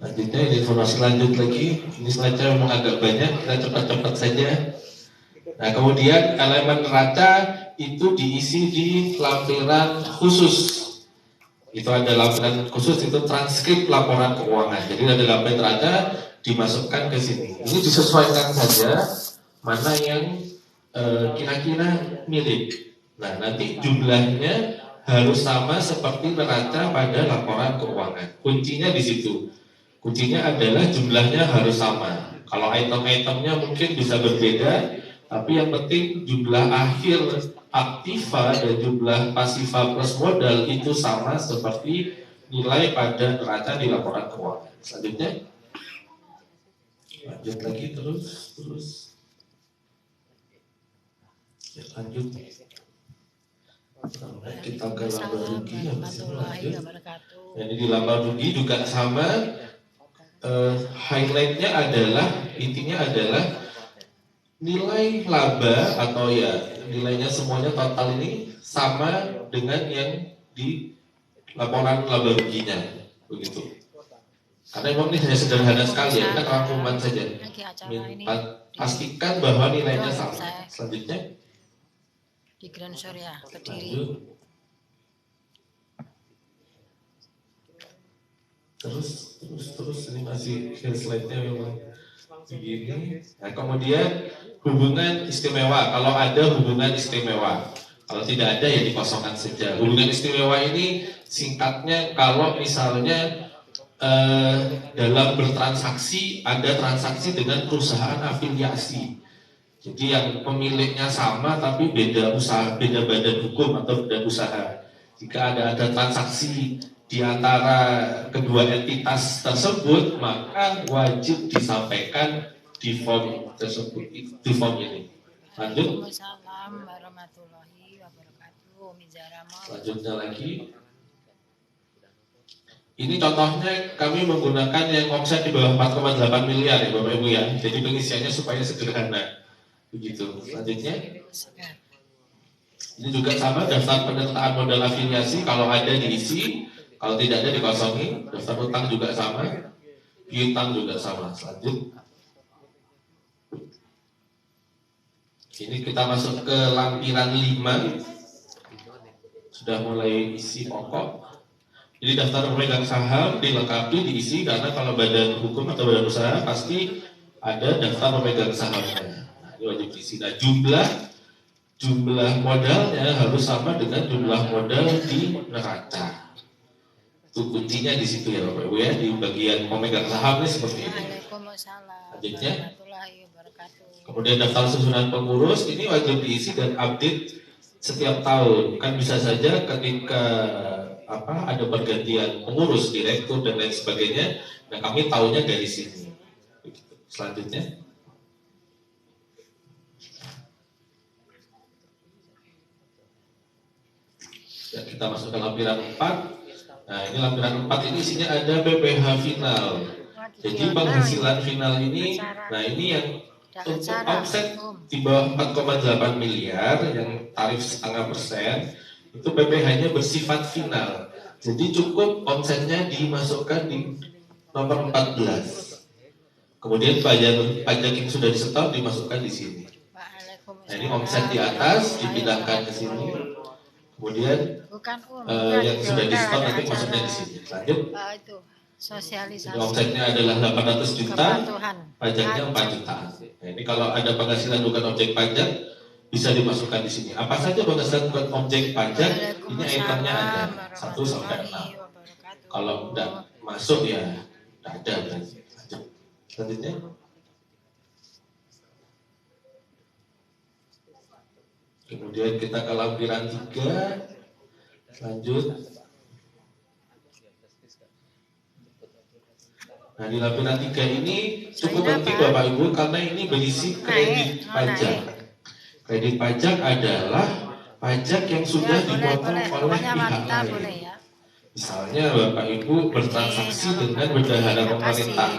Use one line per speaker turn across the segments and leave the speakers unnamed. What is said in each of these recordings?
Lanjutnya ini informasi lanjut lagi. Ini slide-nya memang agak banyak, kita cepat-cepat saja. Nah, kemudian elemen neraca itu diisi di lampiran khusus. Itu ada lampiran khusus, itu transkrip laporan keuangan. Jadi ada lampiran neraca dimasukkan ke sini. Ini disesuaikan saja mana yang kira-kira milik. Nah, nanti jumlahnya harus sama seperti neraca pada laporan keuangan. Kuncinya di situ. Kuncinya adalah jumlahnya harus sama. Kalau item-itemnya mungkin bisa berbeda, tapi yang penting jumlah akhir aktiva dan jumlah pasiva plus modal itu sama seperti nilai pada neraca di laporan keuangan. Selanjutnya, lanjut lagi terus. Ya, lanjut. Kita ke laba rugi yang lanjut. Jadi di laba rugi juga sama. Highlightnya adalah, intinya adalah nilai laba atau ya nilainya semuanya total ini sama dengan yang di laporan laba ruginya, begitu. Karena memang ini hanya sederhana sekali ya, kita rangkuman saja. Pastikan bahwa nilainya sama. Selanjutnya
di Grand Surya Kediri.
Terus ini masih slide-nya memang begini. Nah, kemudian hubungan istimewa. Kalau ada hubungan istimewa, kalau tidak ada ya dikosongkan saja. Hubungan istimewa ini singkatnya kalau misalnya dalam bertransaksi ada transaksi dengan perusahaan afiliasi. Jadi yang pemiliknya sama tapi beda usaha, beda badan hukum atau beda usaha. Jika ada transaksi di antara kedua entitas tersebut, maka wajib disampaikan di form tersebut, di form ini. Lanjut.
Waalaikumsalam warahmatullahi wabarakatuh.
Selanjutnya lagi. Ini contohnya kami menggunakan yang omset di bawah 4,8 miliar ya Bapak Ibu ya. Jadi pengisiannya supaya sederhana. Begitu. Selanjutnya. Ini juga sama, daftar penyertaan modal afiliasi kalau ada diisi. Kalau tidak ada dikosongi. Daftar utang juga sama, piutang juga sama. Selanjutnya, ini kita masuk ke lampiran 5. Sudah mulai isi pokok. Jadi daftar pemegang saham dilengkapi, diisi karena kalau badan hukum atau badan usaha pasti ada daftar pemegang sahamnya. Nah, ini wajib diisi. Nah, jumlah modalnya harus sama dengan jumlah modal di neraca. Itu kuncinya di situ ya Bapak Ibu ya, di bagian pemegang sahamnya seperti ini. Selanjutnya, kemudian daftar susunan pengurus ini wajib diisi dan update setiap tahun. Kan bisa saja ketika ada pergantian pengurus, direktur dan lain sebagainya, dan kami tahunya dari sini. Selanjutnya. Ya, kita masuk ke lampiran 4. Nah, ini lampiran 4 ini isinya ada PPH final. Jadi penghasilan final ini, nah ini yang untuk omset di bawah 4,8 miliar yang tarif 0,5%, itu PPH-nya bersifat final. Jadi cukup omsetnya dimasukkan di nomor 14. Kemudian pajak yang sudah disetor dimasukkan di sini. Nah, ini omset di atas dipindahkan ke sini. Kemudian yang sudah disetor nanti masuknya di sini. Lanjut.
Sosialisasi.
Omsetnya adalah 800 juta, pajaknya 4 juta. Nah, ini kalau ada penghasilan bukan objek pajak bisa dimasukkan di sini. Apa saja penghasilan bukan objek pajak? Ini itemnya ada 1 sampai 6. Kalau tidak masuk ya tidak ada. Lanjut. Selanjutnya. Kemudian kita ke lampiran 3. Lanjut. Nah, di lampiran 3 ini cukup penting Bapak Ibu karena ini berisi kredit pajak. Kredit pajak adalah pajak yang sudah dipotong oleh pihak lain. Misalnya Bapak Ibu bertransaksi dengan bendahara pemerintah.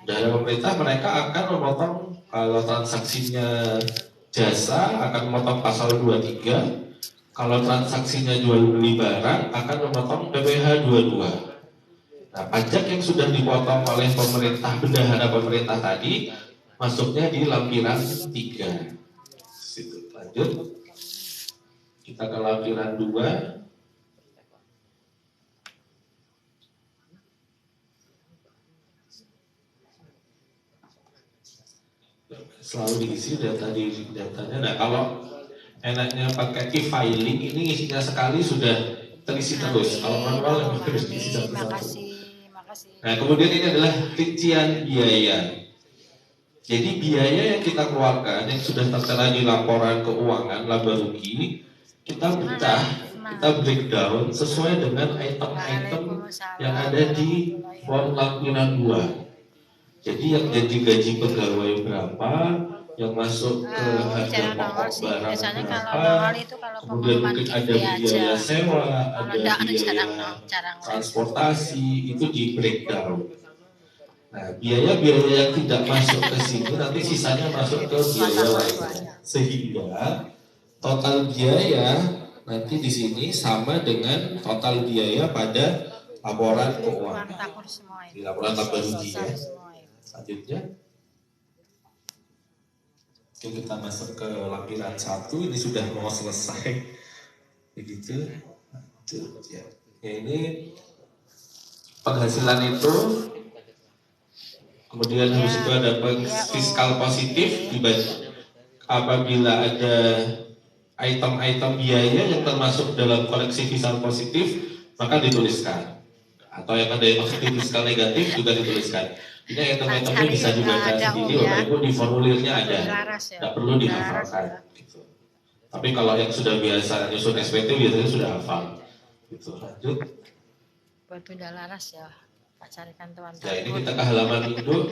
Bendahara pemerintah mereka akan memotong, kalau transaksinya jasa akan memotong pasal 23. Kalau transaksinya jual beli barang akan memotong PPh 22. Nah, pajak yang sudah dipotong oleh pemerintah, bendahara pemerintah tadi, masuknya di lampiran 3. Situ. Lanjut. Kita ke lampiran 2. Selalu diisi datanya. Nah, kalau enaknya pakai e-filing, ini isinya sekali sudah terisi terus. Kalau manual harus diisi satu-satu.
Makasih.
Nah, kemudian ini adalah rincian biaya. Jadi biaya yang kita keluarkan yang sudah tertera di laporan keuangan laba rugi, kita pecah, kita breakdown sesuai dengan item-item yang ada di form lampiran 2. Jadi yang jadi gaji pegawai berapa, yang masuk ke harga pokok barang berapa, kemudian mungkin ada biaya sewa, ada biaya transportasi, itu di breakdown. Nah, biaya-biaya yang tidak masuk ke sini nanti sisanya masuk ke biaya lain. Sehingga total biaya nanti di sini sama dengan total biaya pada laporan keuangan. Di laporan laba rugi ya. Selanjutnya, kita masuk ke lampiran 1. Ini sudah mau selesai, begitu. Ya, ini penghasilan itu, kemudian habis itu ada fiskal positif apabila ada item-item biaya yang termasuk dalam koleksi fiskal positif, maka dituliskan. Atau yang ada yang maksud fiskal negatif juga dituliskan. Ini item-itemnya bisa dibaca sendiri, walaupun di formulirnya ada, tidak perlu dihafalkan. Gitu. Tapi kalau yang sudah biasa nyusun SPT biasanya sudah hafal. Gitu. Lanjut.
Buat Bunda Laras ya, Pak carikan teman-teman.
Ya, ini kita ke halaman induk.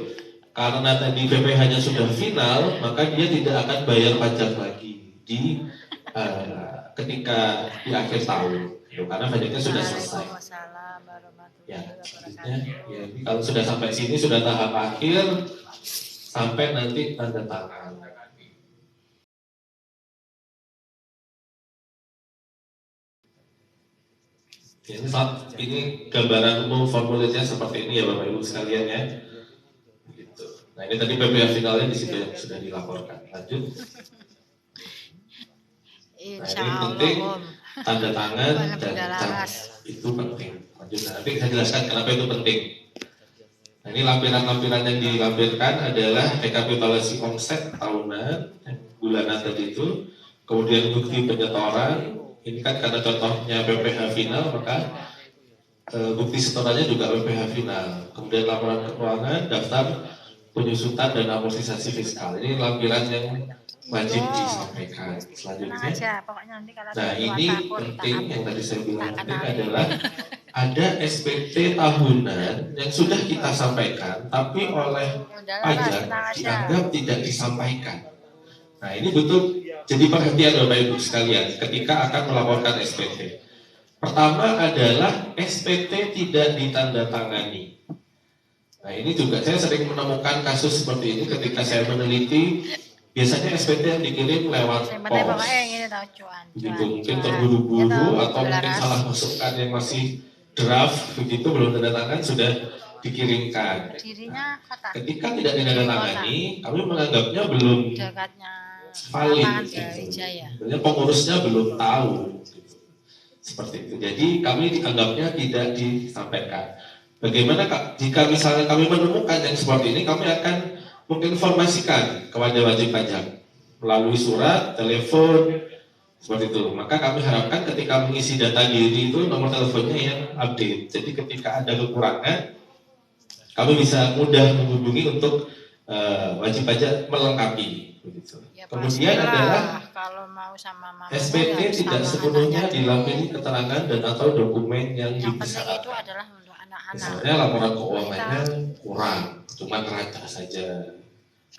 Karena tadi PPh-nya sudah final, maka dia tidak akan bayar pajak lagi di ketika di akhir tahun. Karena pajaknya sudah selesai. Ya, ya, kalau sudah sampai sini sudah tahap akhir sampai nanti tanda tangan. Ini gambaran umum formulirnya seperti ini ya Bapak Ibu sekalian ya. Gitu. Nah, ini tadi PPh finalnya di situ yang sudah dilaporkan. Lanjut. Nah, ini penting tanda tangan dan cap itu penting. Lanjut, nanti saya jelaskan kenapa itu penting. Nah, ini lampiran-lampiran yang dilampirkan adalah rekapitulasi omset tahunan, bulanan tadi itu, kemudian bukti penyetoran. Ini kan karena contohnya PPh final, maka bukti setorannya juga PPh final. Kemudian laporan keuangan, daftar penyusutan dan amortisasi fiskal. Ini lampiran yang wajib disampaikan. Selanjutnya, nah ini penting yang tadi saya bilang penting adalah ada SPT tahunan yang sudah kita sampaikan, tapi oleh pajak dianggap tidak disampaikan. Nah, ini butuh jadi perhatian Bapak Ibu sekalian ketika akan melaporkan SPT. Pertama adalah SPT tidak ditandatangani. Nah, ini juga saya sering menemukan kasus seperti ini ketika saya meneliti. Biasanya SPT yang dikirim lewat pos. Begitu, mungkin terburu-buru atau mungkin salah masukkan yang masih draft, begitu belum tanda tangan sudah dikirimkan. Nah, ketika tidak ditandatangani, kami menganggapnya belum valid. Sebenarnya pengurusnya belum tahu. Seperti itu. Jadi kami dianggapnya tidak disampaikan. Bagaimana jika misalnya kami menemukan yang seperti ini, kami akan menginformasikan kepada wajib pajak melalui surat, telepon, seperti itu. Maka kami harapkan ketika mengisi data diri itu nomor teleponnya yang update. Jadi ketika ada kekurangan, kami bisa mudah menghubungi untuk wajib pajak melengkapi. Begitu. Ya, kemudian adalah kalau mau sama SPT tidak sepenuhnya dilampiri keterangan dan atau dokumen yang dipersyaratkan. Itu adalah untuk anak-anak. Misalnya laporan keuangannya kurang, cuma neraca saja,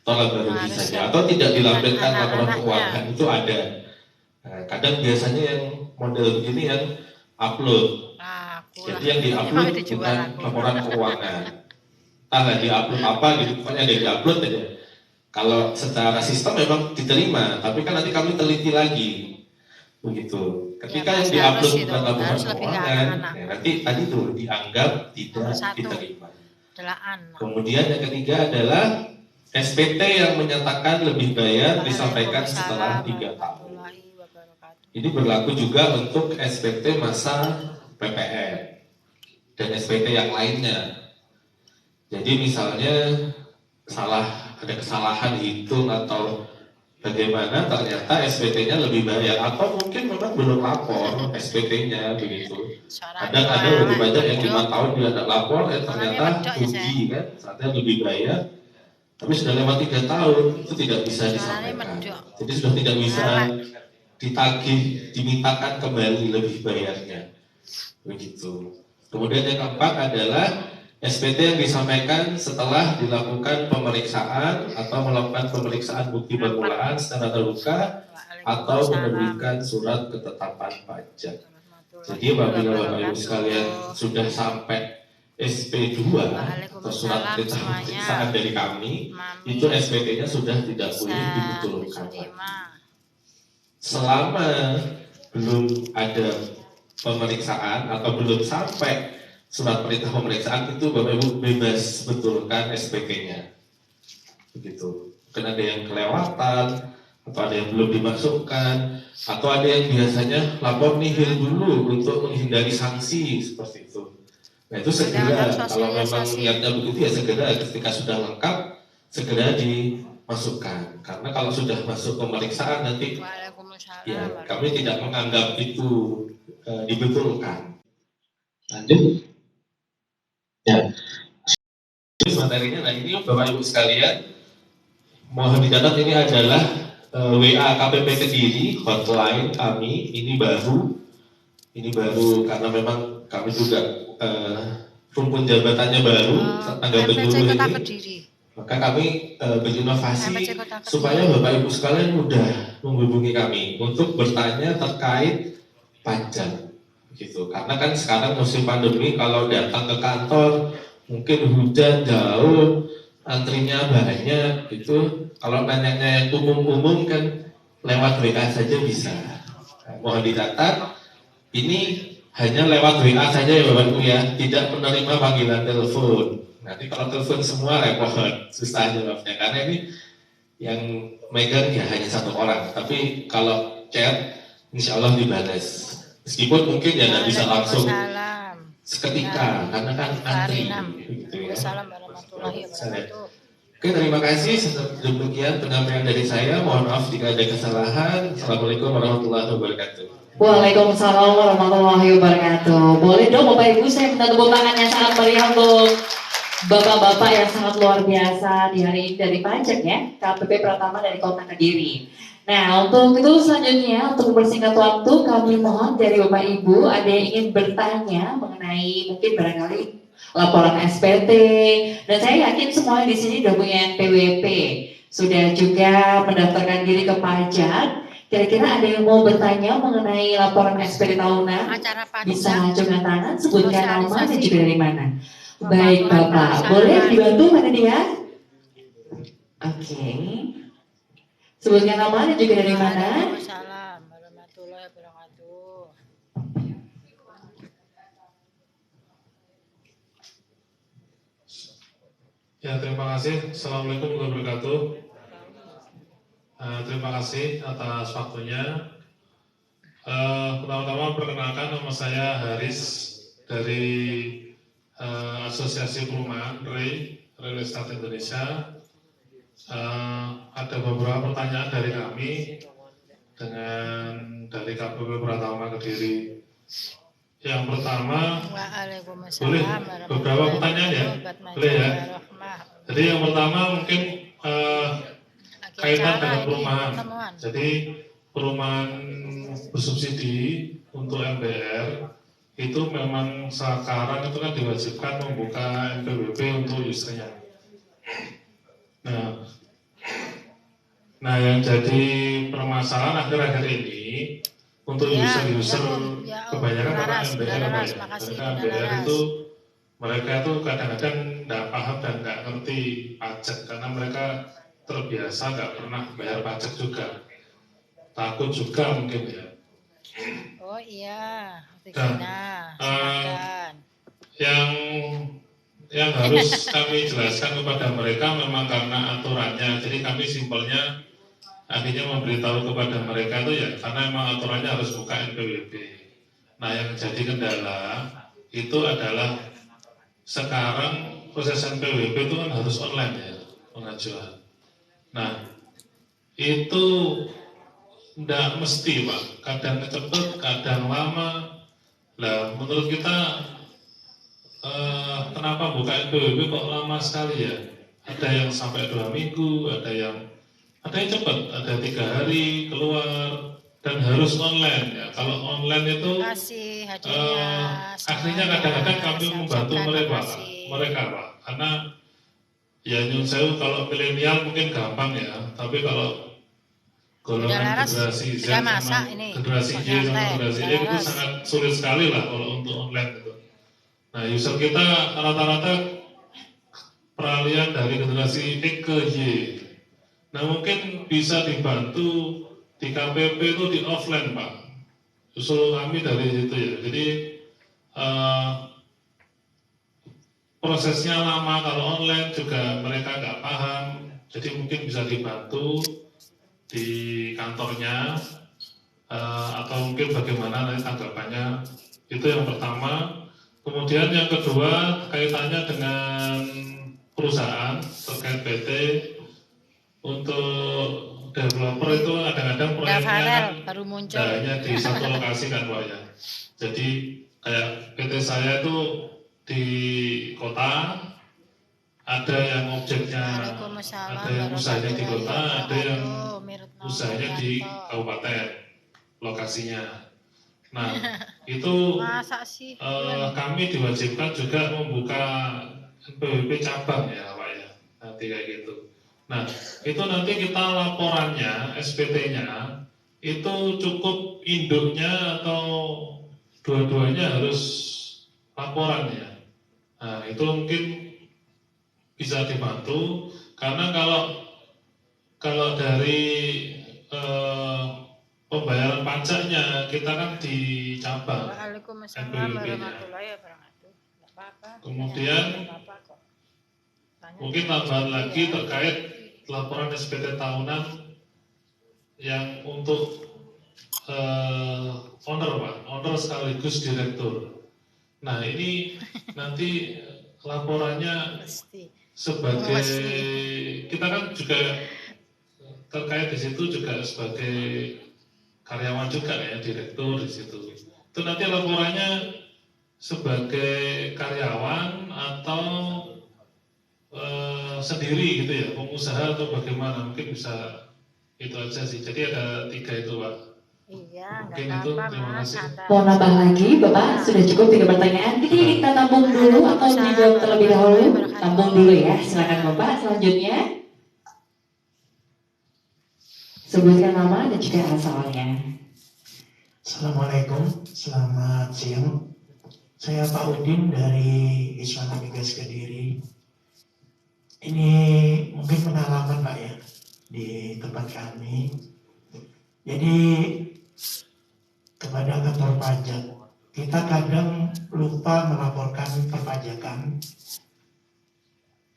atau laba rugi saja, atau tidak dilampirkan laporan keuangan itu ada. Nah, kadang biasanya yang model begini yang upload. Jadi yang diupload bukan laporan keuangan. Entah diupload apa gitu, pokoknya ada yang diupload aja. Kalau secara sistem memang diterima, tapi kan nanti kami teliti lagi, begitu. Ketika
Ya,
yang
Mas,
diupload
harus itu.
bukan laporan
Harus lebih ke
keuangan,
anak-anak.
ya nanti tadi tuh dianggap tidak
Nomor 1
diterima.
adalah anak.
Kemudian yang ketiga adalah SPT yang menyatakan lebih bayar disampaikan setelah 3 tahun.
warahmatullahi wabarakatuh.
Ini berlaku juga untuk SPT masa PPN dan SPT yang lainnya. Jadi misalnya ada kesalahan hitung atau bagaimana ternyata SPT-nya lebih bayar atau mungkin memang belum lapor SPT-nya begitu. Kadang ada lebih banyak yang 5 tahun dia tidak lapor, ternyata rugi kan, saatnya lebih bayar. Tapi sudah lewat 3 tahun itu tidak bisa disampaikan. Jadi sudah tidak bisa ditagih, dimintakan kembali lebih bayarnya. Begitu. Kemudian yang keempat adalah SPT yang disampaikan setelah dilakukan pemeriksaan atau melakukan pemeriksaan bukti permulaan secara terbuka atau menerbitkan surat ketetapan pajak. Jadi apabila Bapak Ibu sekalian sudah sampai SP2 atau surat pemeriksaan dari kami, itu SPT-nya sudah tidak boleh dibetulkan. Selama belum ada pemeriksaan atau belum sampai surat perintah pemeriksaan, itu Bapak Ibu bebas betulkan SPT-nya. Begitu. Mungkin ada yang kelewatan, atau ada yang belum dimasukkan, atau ada yang biasanya lapor nihil dulu untuk menghindari sanksi seperti itu. Nah itu segera, kalau memang niatnya begitu ya segera, ketika sudah lengkap segera dimasukkan. Karena kalau sudah masuk pemeriksaan nanti ya kami tidak menganggap itu dibetulkan. Lanjut. Ya. Materinya, nah ini Bapak Ibu sekalian, mohon dicatat ini adalah WA KPP Kediri, hotline kami, ini baru karena memang kami juga rumpun jabatannya baru, tanggal penyuluh ini. Maka kami berinovasi supaya Bapak Ibu sekalian mudah menghubungi kami untuk bertanya terkait pajak. Gitu. Karena kan sekarang musim pandemi, kalau datang ke kantor mungkin hujan jauh, antrinya banyak gitu. Kalau nanyanya yang umum-umum kan lewat WA saja bisa. Mohon dicatat, ini hanya lewat WA saja ya Bapak Ibu ya, tidak menerima panggilan telepon. Nanti kalau telepon semua repot, susah jawabnya. Karena ini yang megang ya hanya satu orang, tapi kalau chat insya Allah dibalas. Meskipun mungkin ya nggak bisa langsung seketika, karena kan antri. Gitu ya. Oke, terima kasih. Demikian penyampaian dari saya. Mohon maaf jika ada kesalahan. Assalamualaikum warahmatullahi wabarakatuh.
Waalaikumsalam warahmatullahi wabarakatuh. Boleh dong Bapak Ibu saya minta tepuk tangan yang sangat meriah untuk Bapak-bapak yang sangat luar biasa di hari ini dari pajak ya, KPP Pratama dari Kota Kediri. Nah, untuk itu selanjutnya, untuk mempersingkat waktu, kami mohon dari Bapak Ibu, ada yang ingin bertanya mengenai mungkin barangkali laporan SPT, dan saya yakin semuanya di sini sudah punya NPWP, sudah juga mendaftarkan diri ke pajak. Kira-kira ada yang mau bertanya mengenai laporan SPT tahunan? Bisa ajukan tangan, sebutkan nama dan juga dari mana. Baik Bapak, boleh dibantu mana dia? Oke. Sebutkan nama dan juga dari mana?
Waalaikumsalam warahmatullahi wabarakatuh.
Ya, terima kasih. Assalamualaikum warahmatullahi wabarakatuh. Terima kasih atas waktunya. Pertama-tama perkenalkan, nama saya Haris dari Asosiasi Perumahan Real Estate Indonesia. Ada beberapa pertanyaan dari kami dari KPP Pratama Kediri. Yang pertama, boleh beberapa pertanyaan ya, boleh ya. Jadi yang pertama mungkin kaitan dengan perumahan. Jadi perumahan bersubsidi untuk MBR itu memang sekarang itu kan diwajibkan membuka NPWP untuk usernya. Nah, yang jadi permasalahan akhir-akhir ini untuk user kebanyakan karena MBR, MBR itu mereka itu kadang-kadang tidak paham dan nggak ngerti pajak karena mereka terbiasa nggak pernah bayar pajak juga, takut juga mungkin ya.
Oh iya,
Dan
silakan.
yang harus kami jelaskan kepada mereka memang karena aturannya. Jadi kami simpelnya akhirnya memberitahu kepada mereka itu ya karena memang aturannya harus buka NPWP. Nah yang jadi kendala itu adalah sekarang proses NPWP itu kan harus online ya pengajuan. Nah itu tidak mesti Pak, kadang cepet, kadang lama. Lah menurut kita kenapa buka NPWP kok lama sekali ya? Ada yang sampai 2 minggu, ada yang cepat, ada 3 hari keluar dan harus online ya. Kalau online itu akhirnya kadang-kadang kami membantu mereka Pak, karena ya nyun sewu kalau milenial mungkin gampang ya, tapi kalau golongan generasi Z sama generasi Y sama generasi Y itu sangat sulit sekali lah kalau untuk online itu. Nah user kita rata-rata peralihan dari generasi X ke Y. Nah mungkin bisa dibantu di KPP itu di offline Pak. Usul kami dari situ ya. Jadi prosesnya lama kalau online juga mereka nggak paham. Jadi mungkin bisa dibantu di kantornya atau mungkin bagaimana nanti tanggapannya. Itu yang pertama. Kemudian yang kedua kaitannya dengan perusahaan terkait PT. Untuk developer itu kadang-kadang proyeknya kan hanya di satu lokasi kan Pak ya. Jadi kayak PT saya itu di kota, ada yang objeknya, ada yang usahanya di kota, ada yang usahanya di kabupaten lokasinya. Nah itu kami diwajibkan juga membuka NPWP cabang ya Pak ya, nanti kayak gitu. Nah itu nanti kita laporannya SPT-nya itu cukup induknya atau dua-duanya harus laporannya. Nah itu mungkin bisa dibantu karena kalau dari pembayaran pajaknya kita kan di cabang NPWP-nya. Kemudian mungkin tambahan lagi terkait laporan SPT tahunan yang untuk owner sekaligus direktur. Nah ini nanti laporannya sebagai kita kan juga terkait di situ juga sebagai karyawan juga ya direktur di situ. Itu nanti laporannya sebagai karyawan atau sendiri gitu ya, pengusaha atau bagaimana, mungkin bisa itu aja sih. Jadi ada 3 itu Pak.
Iya,
mungkin itu terima kasih.
Mau nambah lagi Bapak, sudah cukup 3 pertanyaan. Kita tampung dulu atau dijawab terlebih dahulu? Tampung dulu ya, silakan Bapak. Selanjutnya sebutkan nama dan juga asalnya.
Assalamualaikum, selamat siang. Saya Pak Udin dari Iswana Migas Kediri. Ini mungkin pengalaman Pak ya di tempat kami. Jadi kepada kantor pajak, kita kadang lupa melaporkan perpajakan.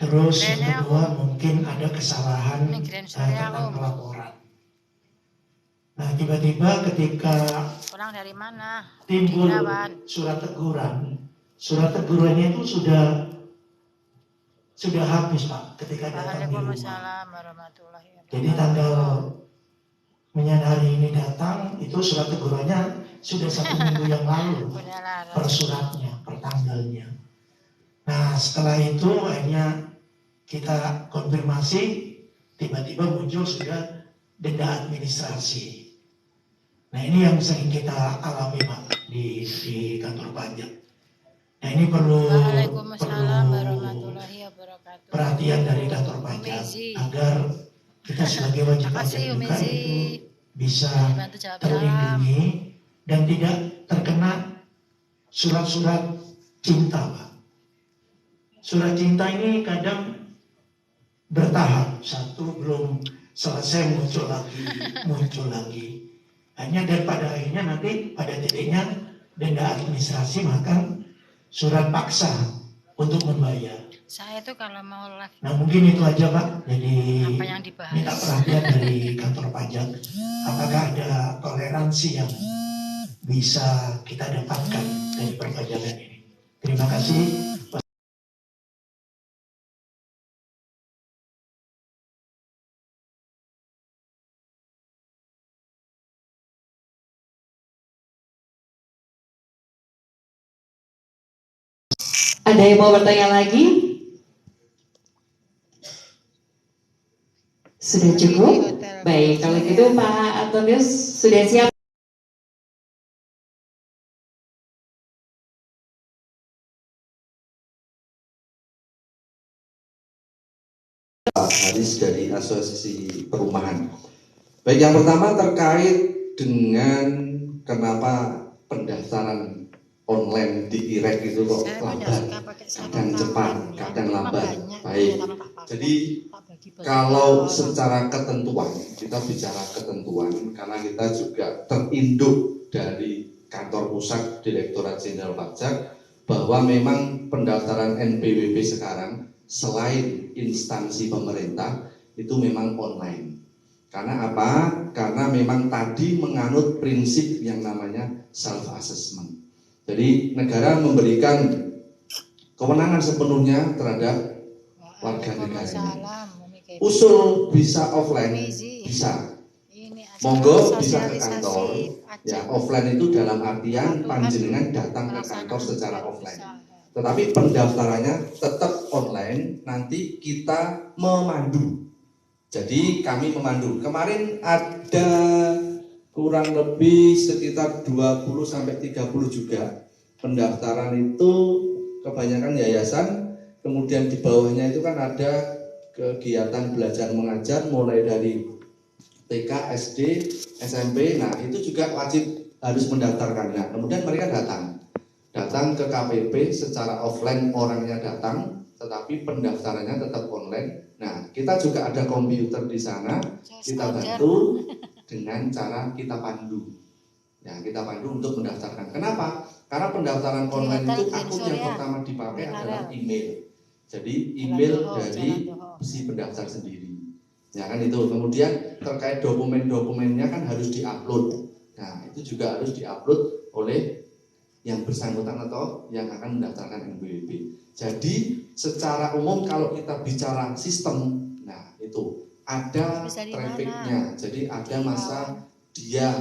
Terus yang kedua mungkin ada kesalahan tentang pelaporan. Nah tiba-tiba ketika timbul surat tegurannya itu sudah habis Pak ketika datang di rumah. Jadi tanggal menyadari ini datang itu surat tegurannya sudah 1 minggu yang lalu per suratnya, per tanggalnya. Nah setelah itu akhirnya kita konfirmasi, tiba-tiba muncul sudah denda administrasi. Nah ini yang sering kita alami Pak di kantor pajak. Nah ini perlu perhatian dari kantor pajak agar kita sebagai wajib pajak juga itu bisa terlindungi dan tidak terkena surat-surat cinta Pak. Surat cinta ini kadang bertahap, satu belum selesai muncul lagi. Hanya dan pada akhirnya nanti pada titiknya denda administrasi maka surat paksa untuk membayar.
Saya tuh kalau mau live.
Nah mungkin itu aja Pak. Jadi
apa yang dibahas?
minta perhatian dari kantor pajak. Apakah ada toleransi yang bisa kita dapatkan dari perpajakan ini? Terima kasih.
Ada yang mau bertanya lagi? Sudah cukup? Baik, kalau gitu Pak Antonius sudah siap?
Haris dari Asosiasi Perumahan. Baik, yang pertama terkait dengan kenapa pendaftaran online di IREK itu kok lambat, kadang cepat, kadang lambat. Baik, jadi kalau secara ketentuan, kita bicara ketentuan karena kita juga terinduk dari kantor pusat Direktorat Jenderal Pajak bahwa memang pendaftaran NPWP sekarang selain instansi pemerintah itu memang online. Karena apa? Karena memang tadi menganut prinsip yang namanya self-assessment. Jadi negara memberikan kewenangan sepenuhnya terhadap warga negaranya. Usul bisa offline, bisa. Monggo bisa ke kantor. Ya, offline itu dalam artian panjenengan datang ke kantor secara offline. Tetapi pendaftarannya tetap online, nanti kita memandu. Jadi kami memandu. Kemarin ada kurang lebih sekitar 20-30 juga. Pendaftaran itu kebanyakan yayasan, kemudian di bawahnya itu kan ada kegiatan belajar mengajar mulai dari TK, SD, SMP. Nah, itu juga wajib harus mendaftarkan. Nah, kemudian mereka datang ke KPP secara offline, orangnya datang, tetapi pendaftarannya tetap online. Nah, kita juga ada komputer di sana, kita bantu dengan cara kita pandu. Ya, kita pandu untuk mendaftarkan. Kenapa? Karena pendaftaran online itu akun yang pertama dipakai adalah email. Jadi email dari si pendaftar sendiri. Ya kan itu. Kemudian terkait dokumen-dokumennya kan harus diupload. Nah, itu juga harus diupload oleh yang bersangkutan atau yang akan mendaftarkan NPWP. Jadi secara umum kalau kita bicara sistem, nah itu ada trafficnya. Jadi ada masa dia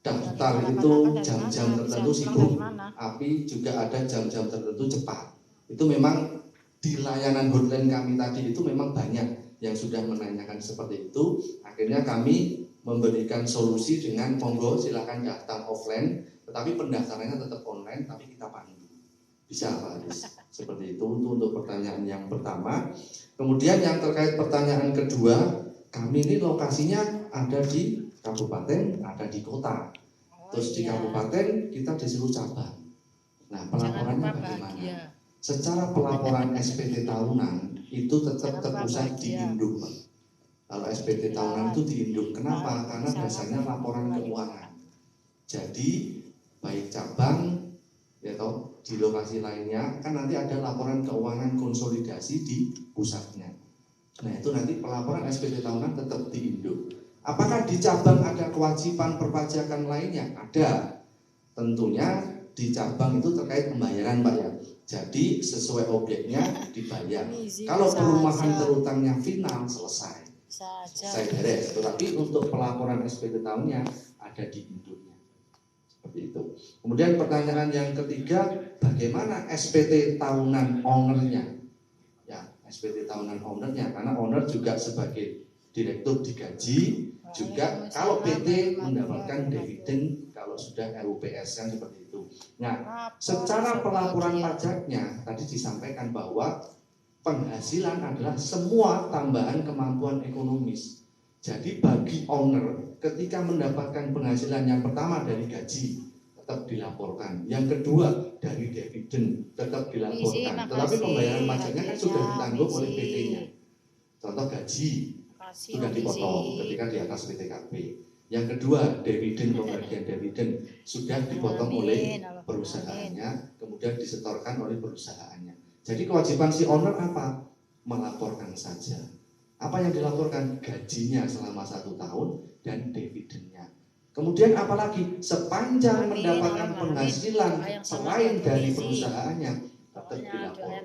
daftar itu jam-jam tertentu sibuk, tapi juga ada jam-jam tertentu cepat. Itu memang di layanan hotline kami tadi itu memang banyak yang sudah menanyakan seperti itu. Akhirnya kami memberikan solusi dengan monggo silakan daftar offline, tetapi pendaftarannya tetap online, tapi kita pandu. Bisa Pak Haris? Seperti itu untuk pertanyaan yang pertama. Kemudian yang terkait pertanyaan kedua, kami ini lokasinya ada di kabupaten, ada di kota. Terus di kabupaten kita di seluruh cabang. Nah, pelaporannya bagaimana? Secara pelaporan SPT tahunan itu tetap terpusat di Induk. Kalau SPT tahunan itu di Induk. Kenapa? Karena biasanya laporan keuangan. Jadi baik cabang ya toh di lokasi lainnya kan nanti ada laporan keuangan konsolidasi di pusatnya. Nah itu nanti pelaporan SPT tahunan tetap di Induk. Apakah di cabang ada kewajiban perpajakan lainnya? Ada. Tentunya di cabang itu terkait pembayaran Pak ya. Jadi sesuai objeknya dibayar. Kalau perumahan terutangnya final selesai beres. Tetapi untuk pelaporan SPT tahunnya ada di induknya. Seperti itu. Kemudian pertanyaan yang ketiga, bagaimana SPT tahunan ownernya? Ya, SPT tahunan ownernya, karena owner juga sebagai direktur digaji, juga kalau PT mendapatkan dividen kalau sudah RUPS kan seperti itu. Nah, secara pelaporan pajaknya tadi disampaikan bahwa penghasilan adalah semua tambahan kemampuan ekonomis. Jadi bagi owner ketika mendapatkan penghasilan yang pertama dari gaji tetap dilaporkan, yang kedua dari dividen tetap dilaporkan. Tetapi pembayaran pajaknya kan sudah ditanggung oleh PT-nya. Contoh gaji sudah dipotong ketika di atas PTKP. Yang kedua, dividen, pembagian dividen sudah dipotong oleh perusahaannya, kemudian disetorkan oleh perusahaannya. Jadi kewajiban si owner apa? Melaporkan saja. Apa yang dilaporkan? Gajinya selama 1 tahun dan dividennya. Kemudian apalagi sepanjang mendapatkan penghasilan selain dari perusahaannya tetap dilaporkan.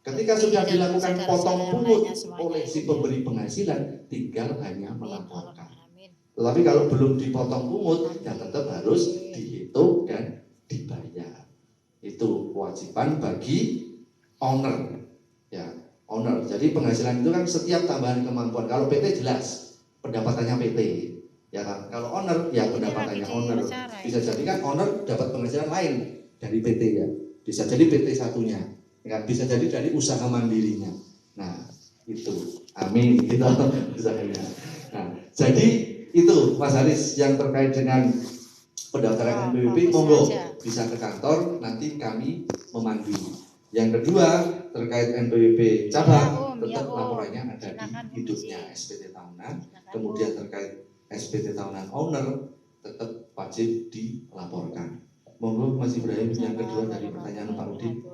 Ketika sudah dilakukan potong pungut oleh si pemberi penghasilan, tinggal hanya melaporkan. Tetapi kalau belum dipotong pungut, ya tetap harus dihitung dan dibayar. Itu kewajiban bagi owner, ya owner. Jadi penghasilan itu kan setiap tambahan kemampuan. Kalau PT jelas pendapatannya PT, ya kan. Kalau owner, ya pendapatannya owner. Bisa jadi kan owner dapat penghasilan lain dari PT ya. Bisa jadi PT satunya, ya. Bisa jadi dari usaha mandirinya. Nah itu, amin. Itu usahanya. Nah jadi itu Mas Haris yang terkait dengan pendaftaran NPWP, monggo bisa ke kantor, nanti kami memandu. Yang kedua terkait NPWP cabang, tetap laporannya ada di hidupnya SPT tahunan. Kemudian terkait SPT tahunan owner tetap wajib dilaporkan. Monggo Mas Ibrahim yang kedua dari pertanyaan Pak Udin.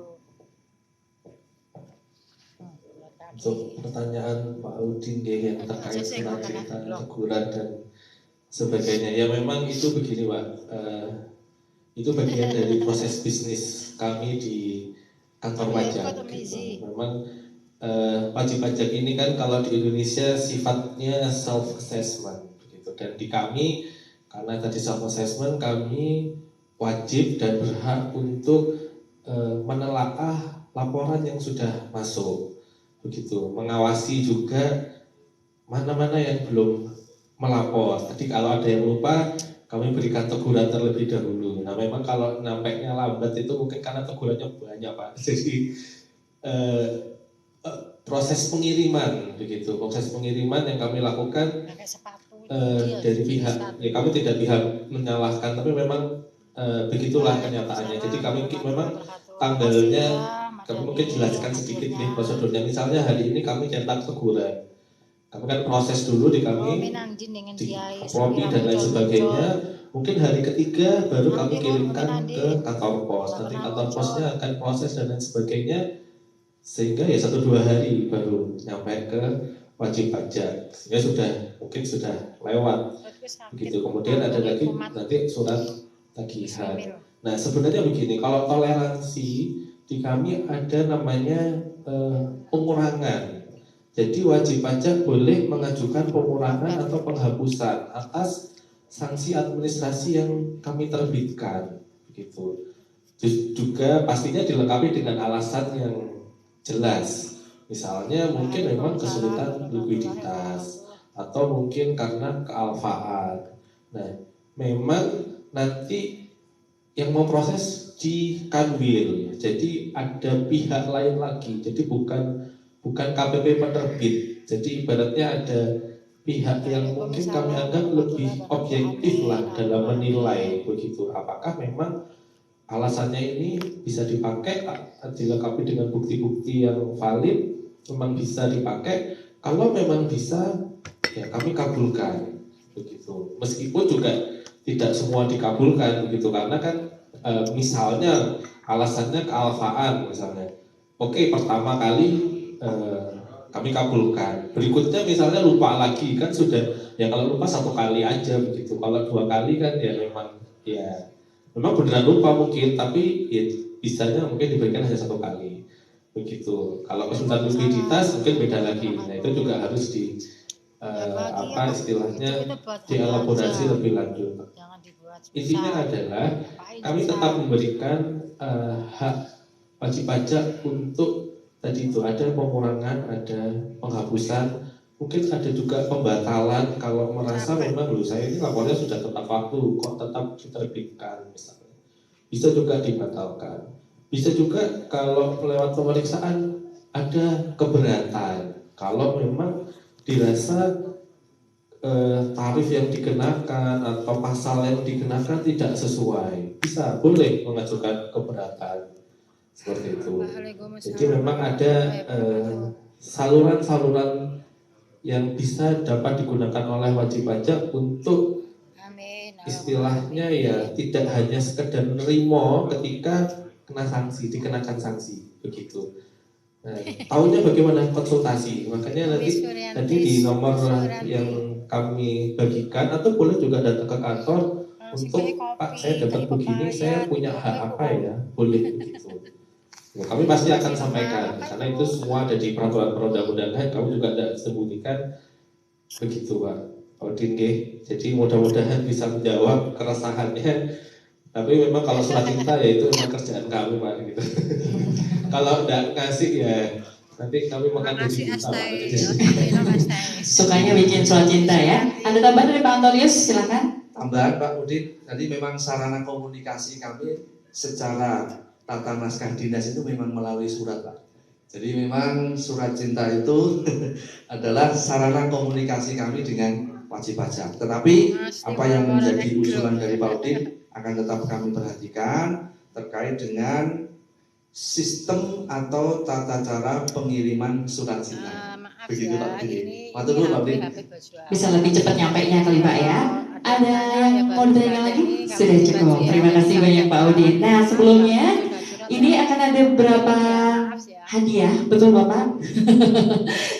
Untuk pertanyaan Pak Udin yang terkait surat cerita teguran dan sebagainya, ya memang itu begini Pak, itu bagian dari proses bisnis kami di kantor pajak gitu. Memang wajib pajak ini kan kalau di Indonesia sifatnya self assessment gitu, dan di kami karena tadi self assessment kami wajib dan berhak untuk menelaah laporan yang sudah masuk begitu, mengawasi juga mana-mana yang belum melapor. Tadi kalau ada yang lupa, kami berikan teguran terlebih dahulu. Nah memang kalau nampaknya lambat itu mungkin karena tegurannya banyak Pak. Jadi proses pengiriman begitu, proses pengiriman yang kami lakukan dari pihak, ya kami tidak pihak menyalahkan, tapi memang begitulah kenyataannya. Jadi kami memang tanggalnya, kami mungkin jelaskan sedikit nih prosedurnya. Misalnya hari ini kami cetak teguran. Kami kan proses dulu di kami, di upload dan lain sebagainya. Mungkin hari ketiga baru kami kirimkan ke kantor pos. Nanti kantor posnya akan proses dan lain sebagainya. Sehingga ya 1-2 hari baru nyampe ke wajib pajak. Sehingga mungkin sudah lewat. Begitu. Kemudian ada lagi nanti surat tagihan. Nah sebenarnya begini, kalau toleransi di kami ada namanya pengurangan. Jadi wajib pajak boleh mengajukan pengurangan atau penghapusan atas sanksi administrasi yang kami terbitkan, begitu. Juga pastinya dilengkapi dengan alasan yang jelas. Misalnya mungkin memang kesulitan likuiditas atau mungkin karena kealfaan. Nah, memang nanti yang memproses di Kanwil. Jadi ada pihak lain lagi. Jadi bukan KPP penerbit. Jadi ibaratnya ada pihak yang mungkin kami anggap lebih objektif lah dalam menilai begitu. Apakah memang alasannya ini bisa dipakai, dilengkapi dengan bukti-bukti yang valid, memang bisa dipakai. Kalau memang bisa, ya kami kabulkan begitu. Meskipun juga tidak semua dikabulkan begitu, karena kan misalnya alasannya kealfaan misalnya. Oke, pertama kali kami kabulkan. Berikutnya misalnya lupa lagi, kan sudah ya kalau lupa 1 kali aja begitu. Kalau 2 kali kan ya memang beneran lupa mungkin, tapi ya bisanya mungkin diberikan hanya 1 kali begitu. Kalau kesulitan likuiditas mungkin beda lagi. Nah itu juga harus istilahnya dielaborasi lebih lanjut. Intinya adalah kami tetap memberikan hak wajib pajak untuk tadi itu ada pengurangan, ada penghapusan, mungkin ada juga pembatalan kalau merasa memang saya ini lapornya sudah tepat waktu kok tetap diterbitkan misalnya. Bisa juga dibatalkan. Bisa juga kalau lewat pemeriksaan ada keberatan. Kalau memang dirasa tarif yang dikenakan atau pasal yang dikenakan tidak sesuai, bisa boleh mengajukan keberatan. Seperti itu. Jadi memang ada saluran-saluran yang bisa dapat digunakan oleh wajib pajak untuk istilahnya ya tidak hanya sekedar nerimo ketika kena sanksi, dikenakan sanksi begitu. Nah, tahunya bagaimana konsultasi, makanya nanti di nomor yang kami bagikan atau boleh juga datang ke kantor untuk Pak saya dapat begini, saya punya hak apa ya, boleh begitu. Ya, kami pasti akan sampaikan karena itu semua ada di peraturan perundang-undangan, kami juga tidak sembunyikan begitu Pak Odin. Jadi mudah-mudahan bisa menjawab keresahannya. Tapi memang kalau surat cinta ya itu memang kerjaan kami Pak gitu. Kalau enggak ngasih ya nanti kami makan gaji kita Pak.
Sukanya bikin surat cinta ya. Ada tambahan dari Pak Antonius, silakan.
Tambahan Pak Udin, tadi memang sarana komunikasi kami secara tata naskah dinas itu memang melalui surat Pak. Jadi memang surat cinta itu adalah sarana komunikasi kami dengan wajib pajak. Tetapi apa yang menjadi usulan dari Pak Udin akan tetap kami perhatikan terkait dengan sistem atau tata cara pengiriman surat cinta. Begitu Pak Udin. Matur nuwun Pak Udin.
Bisa lebih cepat nyampainya kali Pak ya. Ada yang mau ditanyakan lagi? Sudah cukup. Terima kasih banyak Pak Udin. Nah sebelumnya ini akan ada beberapa hadiah, betul Bapak?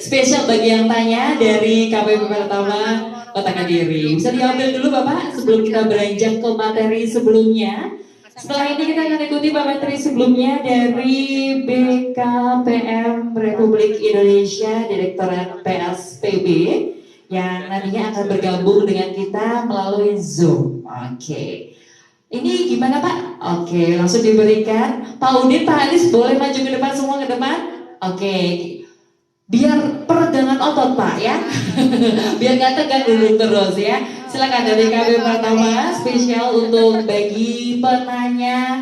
Spesial bagi yang tanya dari KPP Pertama Kota Kediri. Bisa diambil dulu Bapak sebelum kita beranjak ke materi sebelumnya. Setelah ini kita akan ikuti materi sebelumnya dari BKPM Republik Indonesia Direktorat PSPB yang nantinya akan bergabung dengan kita melalui Zoom. Oke. Ini gimana Pak? Oke, langsung diberikan. Pak Udin, Pak Anies boleh maju ke depan semua ke depan? Oke. Biar peregangan otot Pak ya. Biar nggak tegang dulu terus ya. Silakan dari KPP Pertama spesial untuk bagi penanya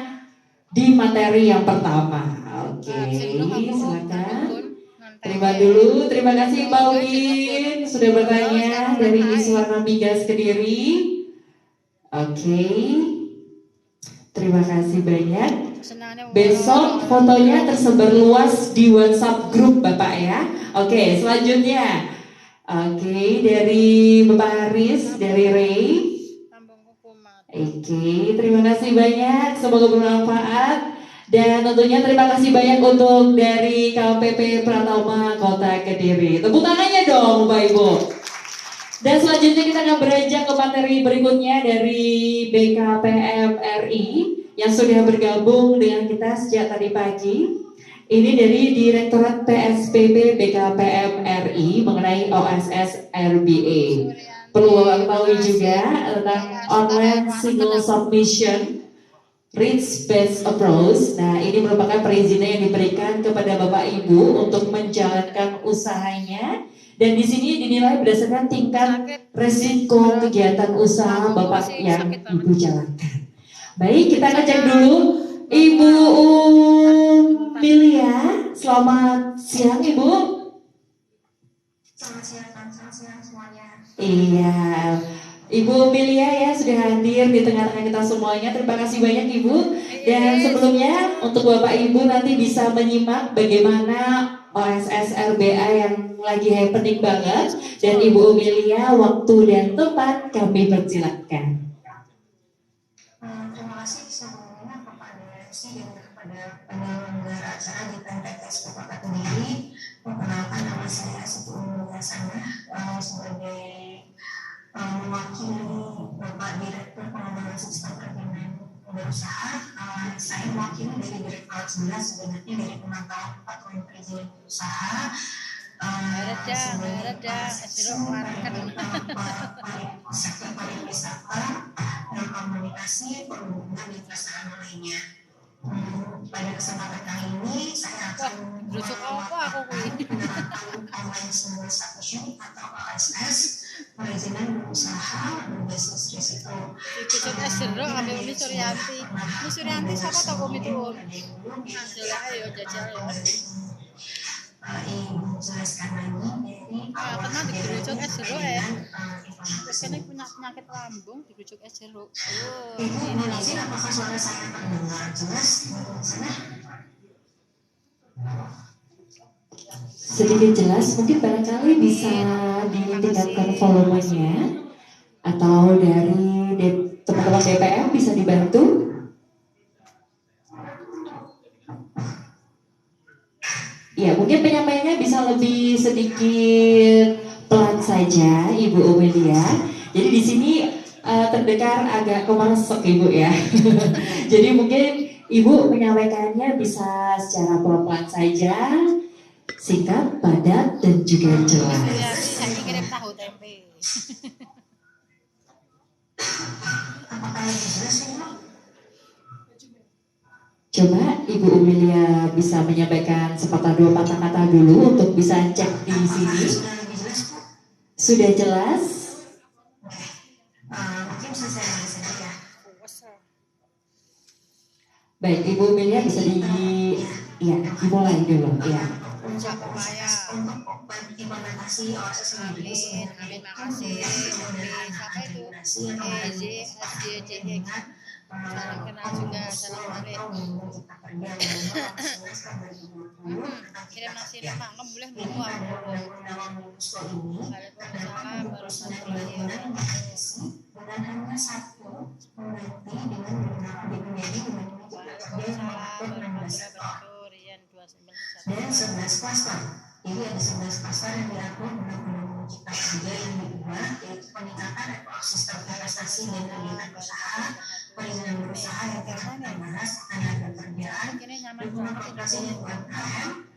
di materi yang pertama. Oke, silakan. Terima dulu, terima kasih Pak Udin sudah bertanya dari Iswarna Migas Kediri. Oke, terima kasih banyak. Besok fotonya tersebar luas di WhatsApp grup Bapak ya. Oke, selanjutnya. Oke, dari Bapak Haris, dari Ray. Oke, terima kasih banyak. Semoga bermanfaat. Dan tentunya terima kasih banyak untuk dari KPP Pratama Kota Kediri. Tepuk tangannya dong Bapak Ibu. Dan selanjutnya kita akan beranjak ke materi berikutnya dari BKPM RI yang sudah bergabung dengan kita sejak tadi pagi. Ini dari Direktorat PSPB BKPM RI mengenai OSS RBA. Perlu ketahui juga tentang online single submission Risk Based Approach. Nah, ini merupakan perizinan yang diberikan kepada Bapak Ibu untuk menjalankan usahanya. Dan di sini dinilai berdasarkan tingkat resiko kegiatan usaha Bapak yang Ibu jalankan. Baik, kita akan cek dulu Ibu Milia. Selamat siang Ibu.
Selamat siang semuanya.
Iya, Ibu Milia ya sudah hadir di tengah-tengah kita semuanya. Terima kasih banyak Ibu. Dan sebelumnya untuk Bapak Ibu nanti bisa menyimak bagaimana OSS RBA yang lagi happening banget. Dan Ibu Milia, waktu dan tempat kami persilakan.
Terima kasih sebelumnya kepada MC dan kepada penyelenggara acara di PNPTS Kota Kediri. Perkenalkan nama saya Siti Umuliyasana sebagai mewakili Bapak Direktur Pengembangan Sistem Perizinan Berusaha. Saya mewakili dari Direktorat 11 sebenarnya dari Pemantauan Patuan Perizinan Berusaha. Sektor pariwisata dan komunikasi, perhubungan dan perasaan lainnya. Pada kesempatan kali ini saya akan penerapan online single submission atau OSS perizinan berusaha berbasis risiko.
Suryanti siapa tau komitmen? Ayo jajal ya.
Ibu jelaskan lagi dari
pernah digerucuk es jeruk ya. Biasanya punya penyakit lambung digerucuk es jeruk.
Ibu mengajar apakah suara saya terdengar jelas di sana?
Sedikit jelas, mungkin barangkali bisa ditingkatkan volumenya atau dari Teman-teman BPM bisa dibantu? Ya, mungkin penyampaiannya bisa lebih sedikit pelan saja, Ibu Omelia. Jadi di sini terdengar agak kemeresek Ibu ya. Jadi mungkin Ibu menyampaikannya bisa secara pelan-pelan saja, singkat, padat, dan juga jelas.
Ya, saya kirim tahu tempe.
Coba Ibu Umilia bisa menyampaikan sepatah dua patah kata dulu untuk bisa cek di sini. Sudah jelas?
Mungkin bisa saya saja ya.
Baik, Ibu Umilia bisa dimulai dulu ya.
Untuk
implementasi OSS sendiri
amin, makasih. Siapa itu? EZSJJX. Salam kenal juga, salam alif. Kirim nasi lemak, kamu boleh minum aku. Waalaikumsalam warahmatullahi wabarakatuh.
Dengan hanya satu berarti dengan
Waalaikumsalam warahmatullahi wabarakatuh. Rian 291.
Dan 11 klaster. Jadi ada 11 klaster yang diatur undang-undang cipta kerja yang diubah, yaitu peningkatan ekosistem investasi dan kegiatan usaha, perizinan berusaha yang terbatas, tenaga kerjaan, dukungan kooperasi dan UMKM,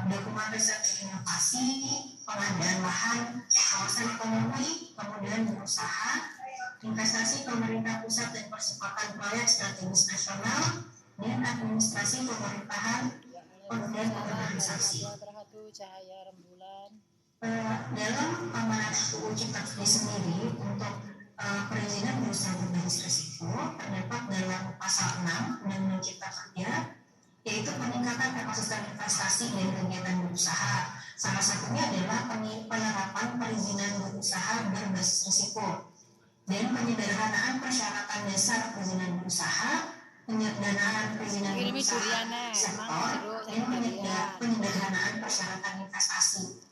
dukungan riset dan inovasi, pengadaan lahan, kawasan ekonomi, kemudian berusaha, investasi pemerintah pusat dan percepatan proyek strategis nasional, dan administrasi pemerintahan, kemudian organisasi.
Cahaya rembulan.
Dalam amanat UU Cipta Kerja sendiri untuk perizinan berusaha berbasis risiko terdapat dalam pasal 6 Undang-Undang Cipta Kerja, yaitu peningkatan ekosistem investasi dan kegiatan berusaha. Salah satunya adalah penerapan perizinan berusaha berbasis risiko dan penyederhanaan persyaratan dasar perizinan berusaha, penyederhanaan perizinan berusaha sektor, dan penyederhanaan persyaratan investasi.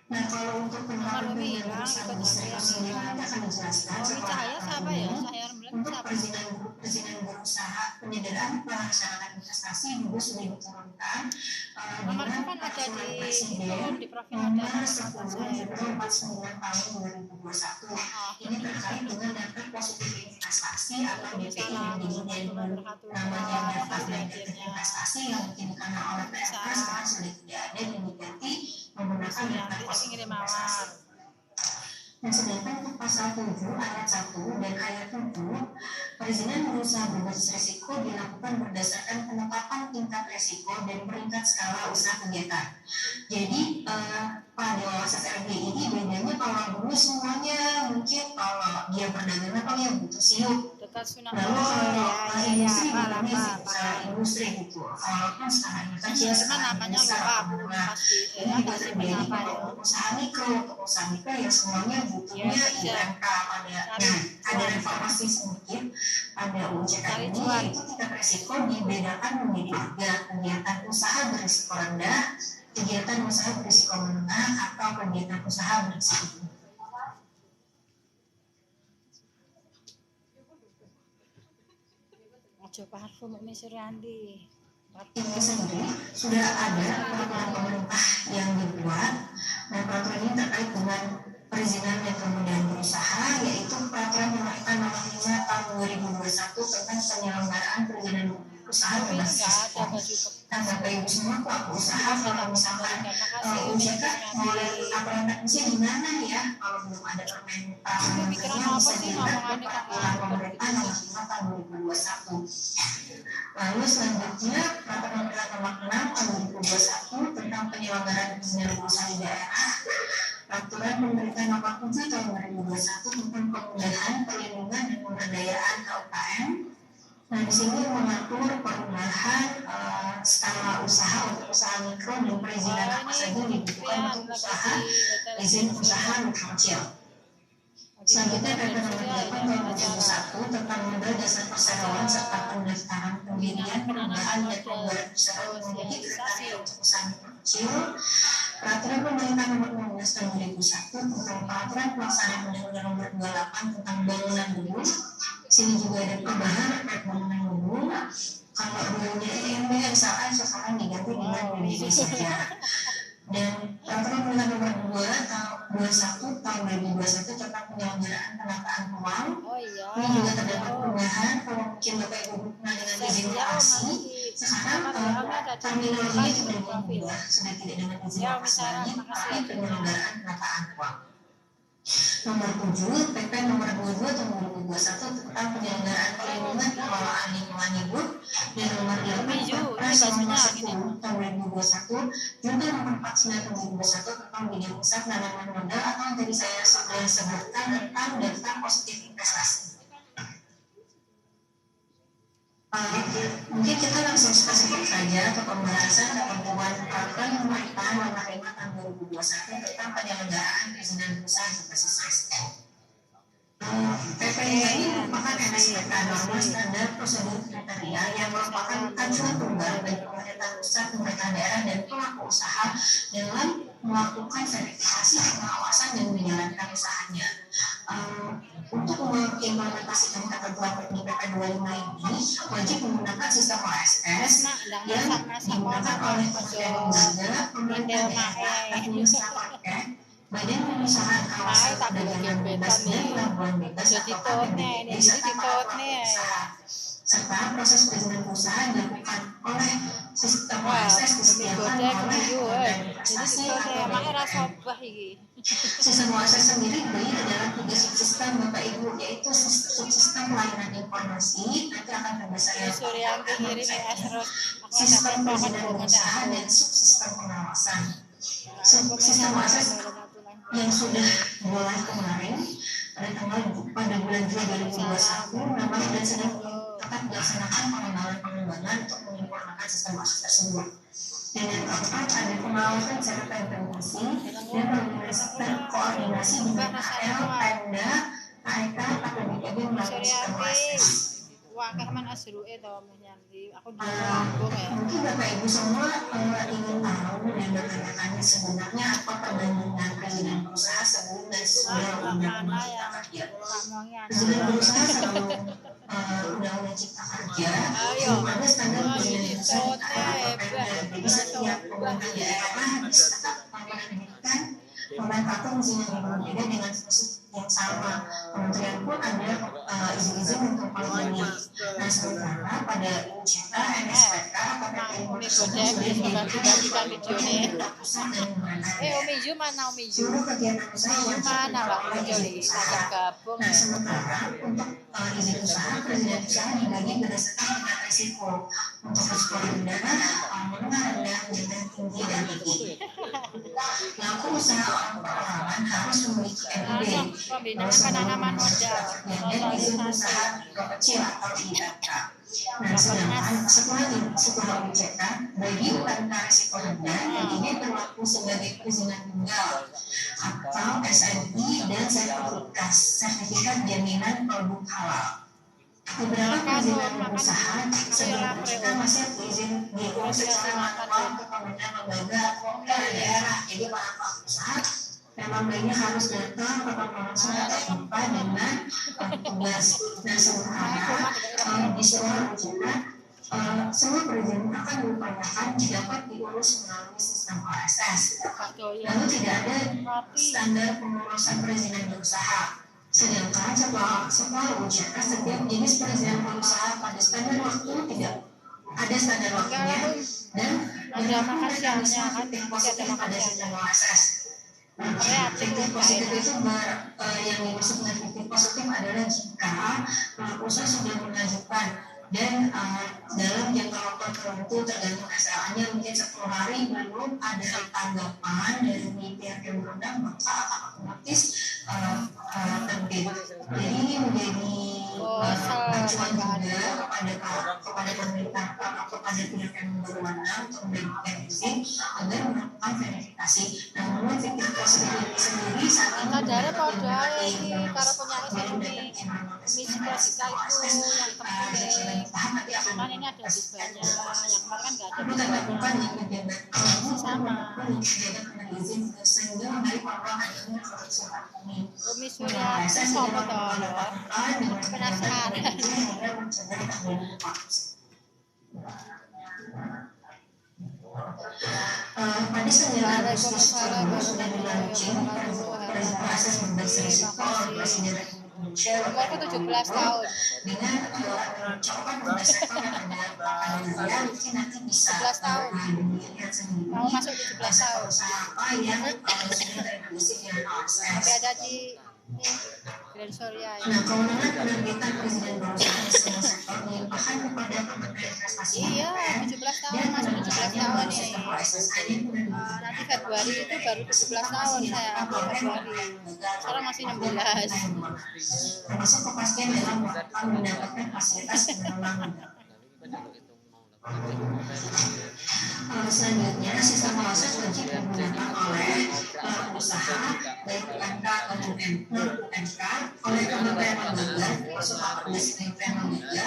Nah, kalau untuk penerapan perizinan berusaha berbasis risiko sendiri nanti akan dijelaskan setelah untuk perizinan berusaha penyederhanaan persyaratan investasi juga sudah diturunkan dengan peraturan presiden nomor 10/49 tahun 2021. Ini terkait dengan daftar positif investasi atau DPI dan dividen. Namanya daftar negatif investasi yang mungkin karena oleh PSK sekarang sudah tidak ada dan diganti menggunakan daftar positif investasi. Nah, sedangkan untuk pasal 7 ayat 1 dan ayat 7, perizinan berusaha berbasis risiko dilakukan berdasarkan penetapan tingkat risiko dan peringkat skala usaha kegiatan. Jadi pada OSS RB ini bedanya kalau dulu semuanya mungkin kalau dia perdagangan kalau yang butuh siup. Lalu kalau industri industri gitu. Walaupun sekarang ini kecil sekarang besar menengah. Ini juga terjadi kalau usaha mikro ya semuanya butuhnya UMK ada reformasi sedikit pada UU Cipta ini, yaitu tingkat risiko dibedakan menjadi 3: kegiatan usaha berisiko rendah, kegiatan usaha berisiko menengah, atau kegiatan usaha berisiko tinggi.
Coba parfum Umi Suryandi.
Ini sendiri sudah ada peraturan pemerintah yang dibuat. Nah, peraturan ini terkait dengan perizinan dan kemudian berusaha, yaitu peraturan pemerintah nomor 5 tahun 2021 tentang penyelenggaraan perizinan usaha berbasis risiko. Nah, Bapak Ibu semua pelaku usaha kalau misalkan OJK mau laporan teknisnya gimana nih ya, kalau belum ada permentan bisa dilihat ke peraturan pemerintah nomor 5 tahun 2021. Lalu selanjutnya peraturan pemerintah nomor 6 tahun 2021 tentang penyelenggaraan perizinan usaha di daerah, peraturan pemerintah nomor 7 tahun 2021 tentang kemudahan, perlindungan dan pemberdayaan UMKM. Nah, di sini mengatur perubahan skala usaha untuk usaha mikro dan perizinan apa saja dibutuhkan untuk usaha izin usaha mikro kecil. Selanjutnya peraturan nomor 8 tahun 2021 tentang modal dasar perseroan serta pendaftaran pendirian, perubahan dan pembuatan perseroan menjadi kriteria untuk usaha mikro kecil. Peraturan pemerintah nomor 15 tahun 2001 tentang peraturan pelaksanaan Undang-Undang nomor 28 tentang bangunan gedung. sini juga ada perubahan terkait mengenai umum. Kalau dulunya IMB misalkan sekarang diganti dengan PBB saja. Dan peraturan pemerintah nomor 21 tahun 2021 tentang penyelenggaraan penataan ruang. Ini juga terdapat perubahan. Kalau mungkin Bapak Ibu pernah dengan izin lokasi, sekarang terminologinya sudah berubah, sudah tidak dengan izin lokasi lagi, tapi penyelenggaraan penataan ruang. Nomor 7, PP nomor 22 tahun 2021 tentang penyelenggaraan perlindungan pengelolaan lingkungan hidup, dan nomor 8 Perpres nomor 10 tahun 2021 juga nomor 49 tahun 2021 tentang bidang pusat penanaman modal atau yang tadi saya sudah sebutkan tentang daftar positif investasi. Mungkin kita langsung spesifik saja untuk pembahasan ketentuan peraturan pemerintah nomor 5 tahun 2021 tentang penyelenggaraan perizinan usaha berbasis SSN. PPI ini merupakan NSPK norma standar prosedur kriteria yang merupakan acuan tunggal bagi pemerintah pusat, pemerintah daerah, dan pelaku usaha dalam melakukan verifikasi, pengawasan, dan menjalankan usahanya. Untuk mengimplementasikan ketentuan PP 25 ini wajib menggunakan sistem OSS yang digunakan oleh Kementerian Lembaga, pemerintah daerah, administrator Badan Pengusahaan Kawasan Perdagangan Bebas dan Pelabuhan Bebas atau KPBB serta para pelaku usaha. Serta proses perizinan usaha dilakukan oleh sistem OSS disediakan oleh Kementerian Investasi atau Sistem OSS sendiri dibagi ke dalam 3 subsistem Bapak Ibu, yaitu subsistem pelayanan informasi, nanti akan terbesar yang sistem perizinan usaha, dan subsistem pengawasan. Sistem OSS yang sudah mulai kemarin pada bulan Juli 2021 memang sudah sedang tetap dilaksanakan pengembangan untuk menyempurnakan sistem OSS tersebut. Dan yang keempat ada pengawasan secara implementasi dan koordinasi dengan KL, Pemda, AEK, KPBB melalui sistem OSS. Mungkin Bapak Ibu semua ingin tahu dan bertanya-tanya sebenarnya apa perbandingan perizinan usaha sebelum dan sesudah undang-undang cipta kerja. Perizinan usaha sebelum undang-undang cipta kerja belum ada standar perizinan usaha di KL atau Pemda. Jadi setiap pemerintah daerah harus tetap menerbitkan nomenklatur izin yang berbeda dengan fungsi yang sama. Kementerian pun ada izin-izin untuk poligami. Nah, sementara pada UJK, NSPK, atau PPI tersebut sudah dijadikan pusat dan seluruh kegiatan usaha yang oleh izin usaha. Nah, sementara untuk izin usaha, perizinan usaha dibagi berdasarkan tingkat risiko. Untuk risiko rendah, menengah rendah, dan tinggi dan tinggi. Pelaku usaha orang perorangan harus memiliki NIB, penanaman modal, dan izin usaha mikro kecil atau IMK. Nah, sedangkan setelah UJK, bagi UMK risiko rendah, ini berlaku sebagai perizinan tunggal atau SNI dan sertifikat jaminan produk halal. Beberapa perizinan usaha sebelum UJK masih izin diurus secara manual ke kementerian lembaga atau daerah. Jadi para pelaku usaha memang lainnya harus datang ke kantor langsung atau jumpa dengan petugas. Nah, sementara di seluruh UJK semua perizinan akan diupayakan dapat diurus melalui sistem OSS. Lalu tidak ada standar pengurusan perizinan usaha. Sedangkan setelah UJK, setiap jenis perizinan berusaha pada standar waktu tidak ada standar waktunya dan berlaku mekanisme fiktif positif pada sistem OSS. Fiktif positif itu yang dimaksud dengan fiktif positif adalah jika pelaku usaha sudah mengajukan dan dalam jangka waktu tertentu tergantung SLA-nya mungkin 10 hari belum ada tanggapan dari pihak yang berwenang, maka akan otomatis terbit. Jadi ini menjadi acuan juga kepada pemerintah, kepada pihak yang berwenang untuk memberikan izin agar melakukan verifikasi. Namun fiktif positif ini sendiri saat ini
Kadare padha iki karo penyanyi misi klasika itu yang penting. Kan ini ada di banyak, yang kemarin kan nggak ada. Sama. Suryati sopo toh lho? Penasaran.
Pada 19 proses membersihkan Presiden Indonesia
Umurku 17 tahun.
dengan cepat berdasarkan pada mungkin nanti bisa
17 tahun. Mau masuk 17 tahun.
apa yang sudah terreproduksi dengan OSS.
Tapi ada di Grand Surya ya.
Nah, kewenangan penerbitan Presiden berusaha dengan sektor melimpahkan kepada Kementerian Investasi.
Iya, 17 tahun masuk 17 tahun ini. Nanti Februari itu baru 17 tahun saya Februari. Sekarang masih 16.
Termasuk kepastian dalam mendapatkan fasilitas penerangan. Selanjutnya, sistem proses wajib digunakan oleh usaha baik UMK atau UMK oleh Kementerian Lembaga, usaha Kementerian Lembaga,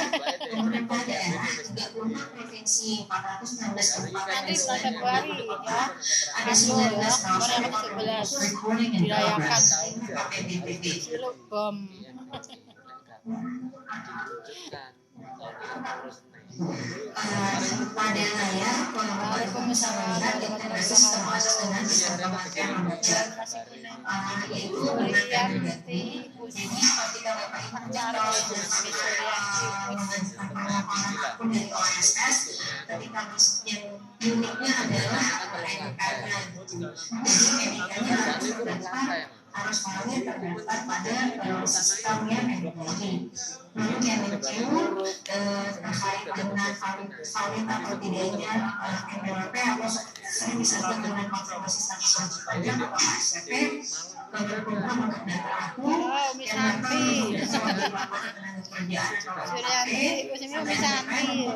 pemerintah daerah, 36 provinsi, 419 kabupaten
Nanti
dan
bulan Februari ya.
ada 19 kawasan
dirayakan
PPDB.
Ciluk bom.
Pada layar pemasaran integrasi sistem proses dengan sistem Kementerian Lembaga, yaitu
Suryati
jadi ketika Bapak Ibu mengajukan dari OSS, ketika yang uniknya adalah NIK-nya. Jadi NIK-nya harus orangnya terdaftar pada sistemnya NIK. Lalu Kemenkeu terkait dengan valid atau tidaknya NPWP atau sering disebut dengan konfirmasi status wajib pajak atau ASP, berprogram untuk data aku yang
Misanti.
kerjaan atau
Suryati, musimnya Misanti.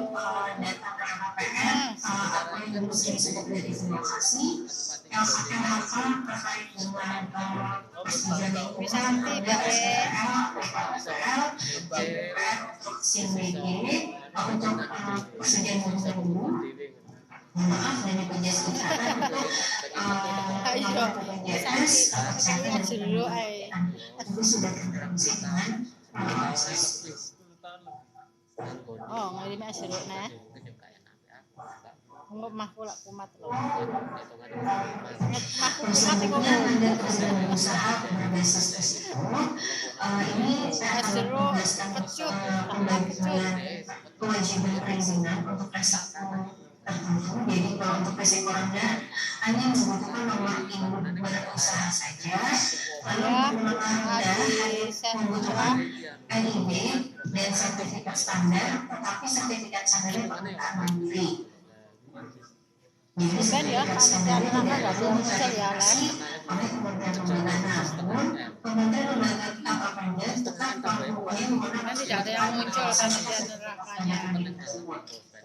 data PPN atau yang sering disebut dari investasi, LHK terkait dengan persetujuan lingkungan,
Misanti, Mbak
DPR untuk SIM-BG untuk persetujuan lingkungan. Maaf, dan BPJS Kesehatan untuk
Ayo, Misanti, dulu
itu sudah terkoneksi dengan
oh, ngirimnya jeruk nah. Ngop mah pula kumat loh. Mah kumat iku.
Anda sedang berusaha berbasis tersebut. Ini saya akan menegaskan pembagian kewajiban perizinan untuk resiko tertentu. Jadi kalau untuk resiko rendah hanya membutuhkan nomor induk berusaha saja. Lalu untuk menengah rendah membutuhkan NIB dan sertifikat standar, tetapi sertifikat standarnya permintaan mandiri.
Bukan ya, panitia apa enggak ada yang muncul ya, Len.
Oleh Kementerian Lembaga, namun Kementerian Lembaga apa saja tetap mempunyai
Kan tidak ada yang muncul panitia nerakanya.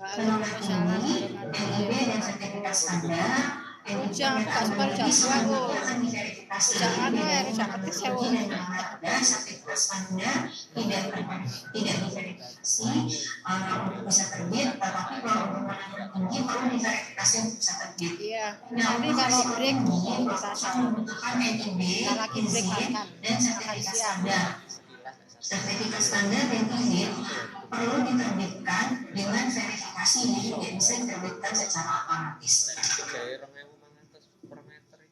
Waalaikumsalam
NIB dan sertifikat standar.
Rujak, aku gak suka rujak buah aku. Rujak anu ya, rujak petis ya.
Sertifikat standar tidak diverifikasi untuk bisa terbit, tetapi kalau untuk tinggi perlu diverifikasi untuk bisa terbit.
Iya, nanti kalau break
membutuhkan NIB, izin, dan sertifikat standar. Sertifikat standar dan izin perlu diterbitkan dengan verifikasi, jadi tidak bisa diterbitkan secara otomatis.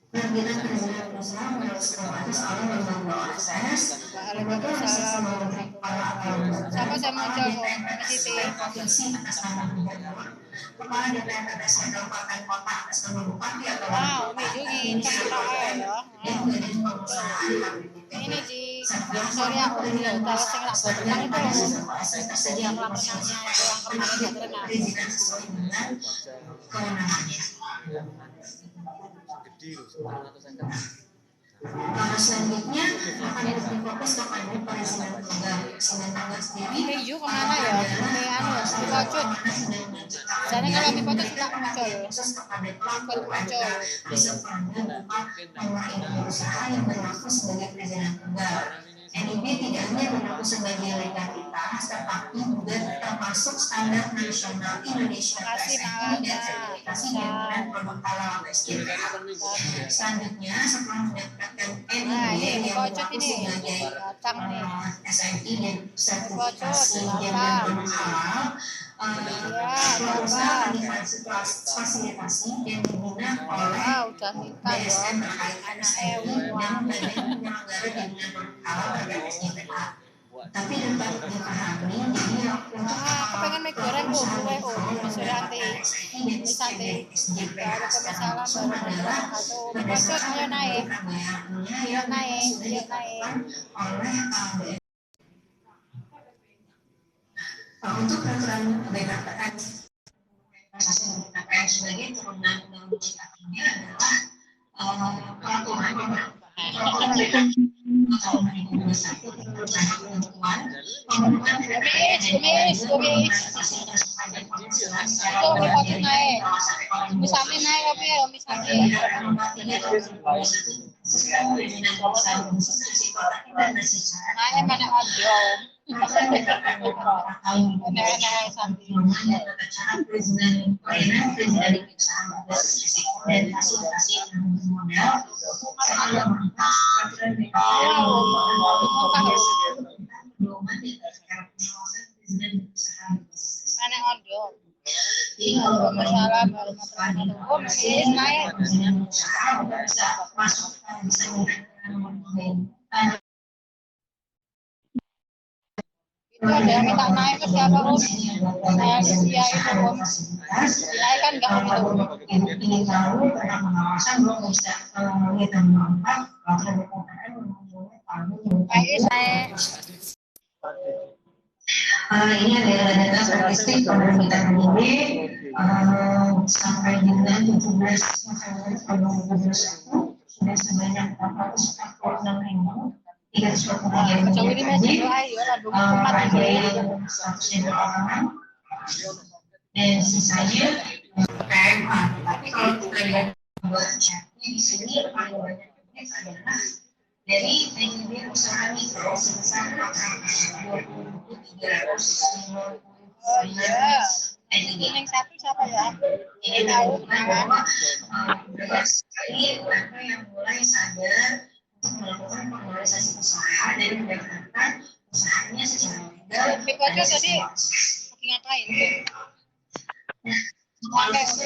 Penerbitan perizinan berusaha menurut atas oleh lembaga OSS.
Waalaikumsalam. Siapa saya mau jawab
Provinsi atas nama gubernur, kepala DPR berdasarkan kabupaten kota atas nama bupati atau
wow, ini juga ya.
dan pengusahaan
Ini di Surya Udah tahu saya nggak berenang itu yang kolam renangnya itu yang kemarin nggak berenang.
perizinan sesuai dengan kewenangannya. Selanjutnya akan lebih fokus kepada perizinan tunggal. Perizinan tunggal sendiri
Keju kemana ya? Ke anu, di pojok. Jadi kalau di pojok tidak muncul.
khusus kepada pelaku
Muncul.
bisa perannya berupa nomor induk usaha yang berlaku sebagai perizinan tunggal. NIB tidak hanya berlaku sebagai legalitas, tetapi juga termasuk standar nasional Indonesia TSNI dan sertifikasi jaminan produk halal SGPH. Selanjutnya, setelah mendapatkan NIB yang berlaku sebagai SNI dan sertifikasi jaminan produk halal, perusahaan difasilitasi dan dibina oleh BSN terkait SNI dan badan penyelenggara jaminan produk halal terkait SGPH. Tapi dapat dipahami, jadi
aku pengen mie goreng nanti Waalaikumsalam warahmatullahi wabarakatuh. Ayo naik.
Untuk peraturan BKPN sebagai turunan Undang-Undang Cipta Kerja adalah peraturan tahun 2021 tentang ketentuan pembentukan BKPN dan fasilitas dan penghasilan secara berbayar di kawasan ekonomi sistem pemimpinan perusahaan konsentrasi kota dan secara peraturan BKPN tahun 2021 dan tata cara perizinan pelayanan perizinan di perusahaan berbasis risiko dan fasilitasi penanaman modal serta peraturan BKPN pedoman dan tata cara pengawasan perizinan di perusahaan berbasis risiko. Jadi kalau masalah perizinan usaha bisa masuk bisa menggunakan
itu ada yang minta naik ke siapa Om? Saya Sia itu Om. Naik kan nggak Om itu.
Ini tahu tentang pengawasan belum bisa kita mengangkat kalau BKPN ini adalah data statistik penerbitan NIB sampai dengan 17 November 2021 sudah sebanyak 446.323 pada yang statusnya berlarangan dan sisanya PMA. Tapi kalau kita lihat di sini paling banyak adalah dari NIB usaha mikro sebesar 420.350. NIB
yang satu siapa ya?
ini tahu bahwa banyak sekali mereka yang mulai sadar untuk melakukan formalisasi usaha dan mendaftarkan usahanya secara legal.
Pikirnya tadi ngapain?
Proses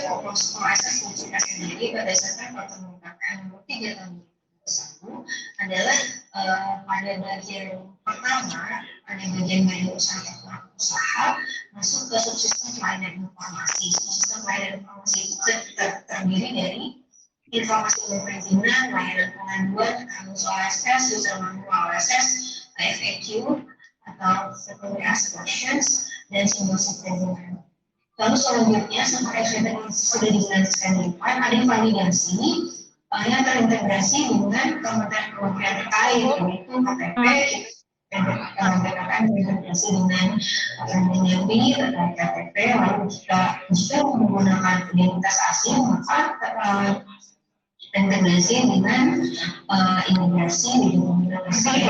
registrasi diri berdasarkan peraturan BKPN nomor 3 tahun 2021 adalah pada bagian pertama pada bagian badan usaha pelaku usaha masuk ke subsistem pelayanan informasi. Subsistem pelayanan informasi itu terdiri dari informasi dan perizinan, layanan pengaduan, kamus OSS, user manual OSS, FAQ atau secondary ask questions dan simulasi perizinan. Lalu selanjutnya seperti yang sudah dijelaskan di depan, ada validasi yang terintegrasi dengan kementerian terkait yaitu KTP, BKPN terintegrasi dengan BIR terkait KTP. Lalu jika menggunakan identitas asing maka terintegrasi dengan imigrasi di imigrasi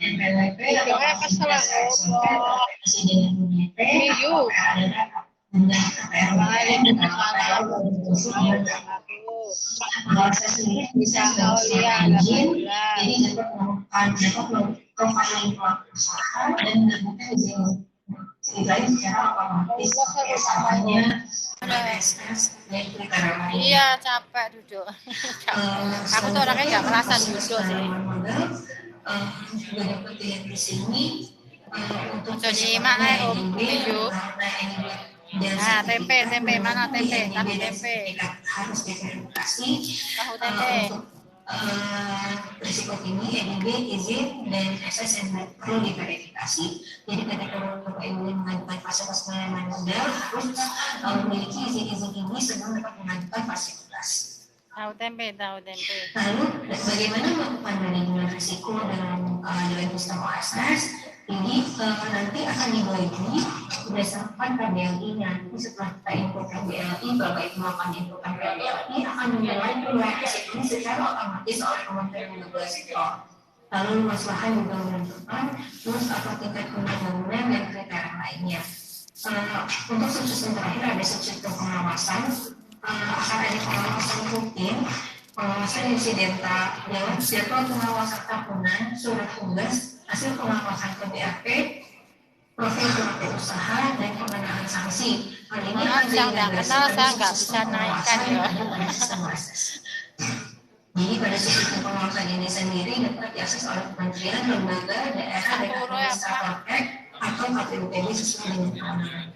NPWP atau presiden NPWP saya sendiri bisa izin, jadi dapat melakukan profiling pelaku usaha dan dapat izin lain secara otomatis misalnya
iya capek duduk. Aku tuh orangnya nggak merasa duduk sih.
Juga dapat lihat di sini untuk
nyimak Om video. Nah, tempe mana tempe? Tahu tempe.
Harus diverifikasi.
Tahu tempe.
Risiko tinggi, NIB, izin, dan SS yang perlu diverifikasi. Jadi ketika Bapak Ibu mengajukan fasilitas pelayanan modal harus memiliki izin-izin ini sebelum dapat mengajukan fasilitas.
Tahu tempe.
Lalu bagaimana melakukan manajemen risiko dalam sistem OSS? Ini nanti akan dibagi berdasarkan KBLI-nya. Nanti setelah kita input KBLI, Bapak Ibu melakukan inputan KBLI akan menilai proses ini secara otomatis oleh Kementerian Lembaga Sektor. Lalu masalahnya juga menentukan terus apa tingkat pembangunan dan kriteria lainnya. Untuk subsistem terakhir ada subsistem pengawasan. Akan ada pengawasan rutin, pengawasan insidental lewat jadwal pengawasan tahunan, surat tugas, hasil pengawasan PBAP, profil pelaku usaha, dan pengenaan sanksi. Hal ini
yang nggak kenal saya nggak bisa naikkan ya.
Jadi pada sistem pengawasan ini sendiri dapat diakses oleh kementerian, lembaga, daerah, dan administrator atau KPUPD sesuai dengan kewenangan.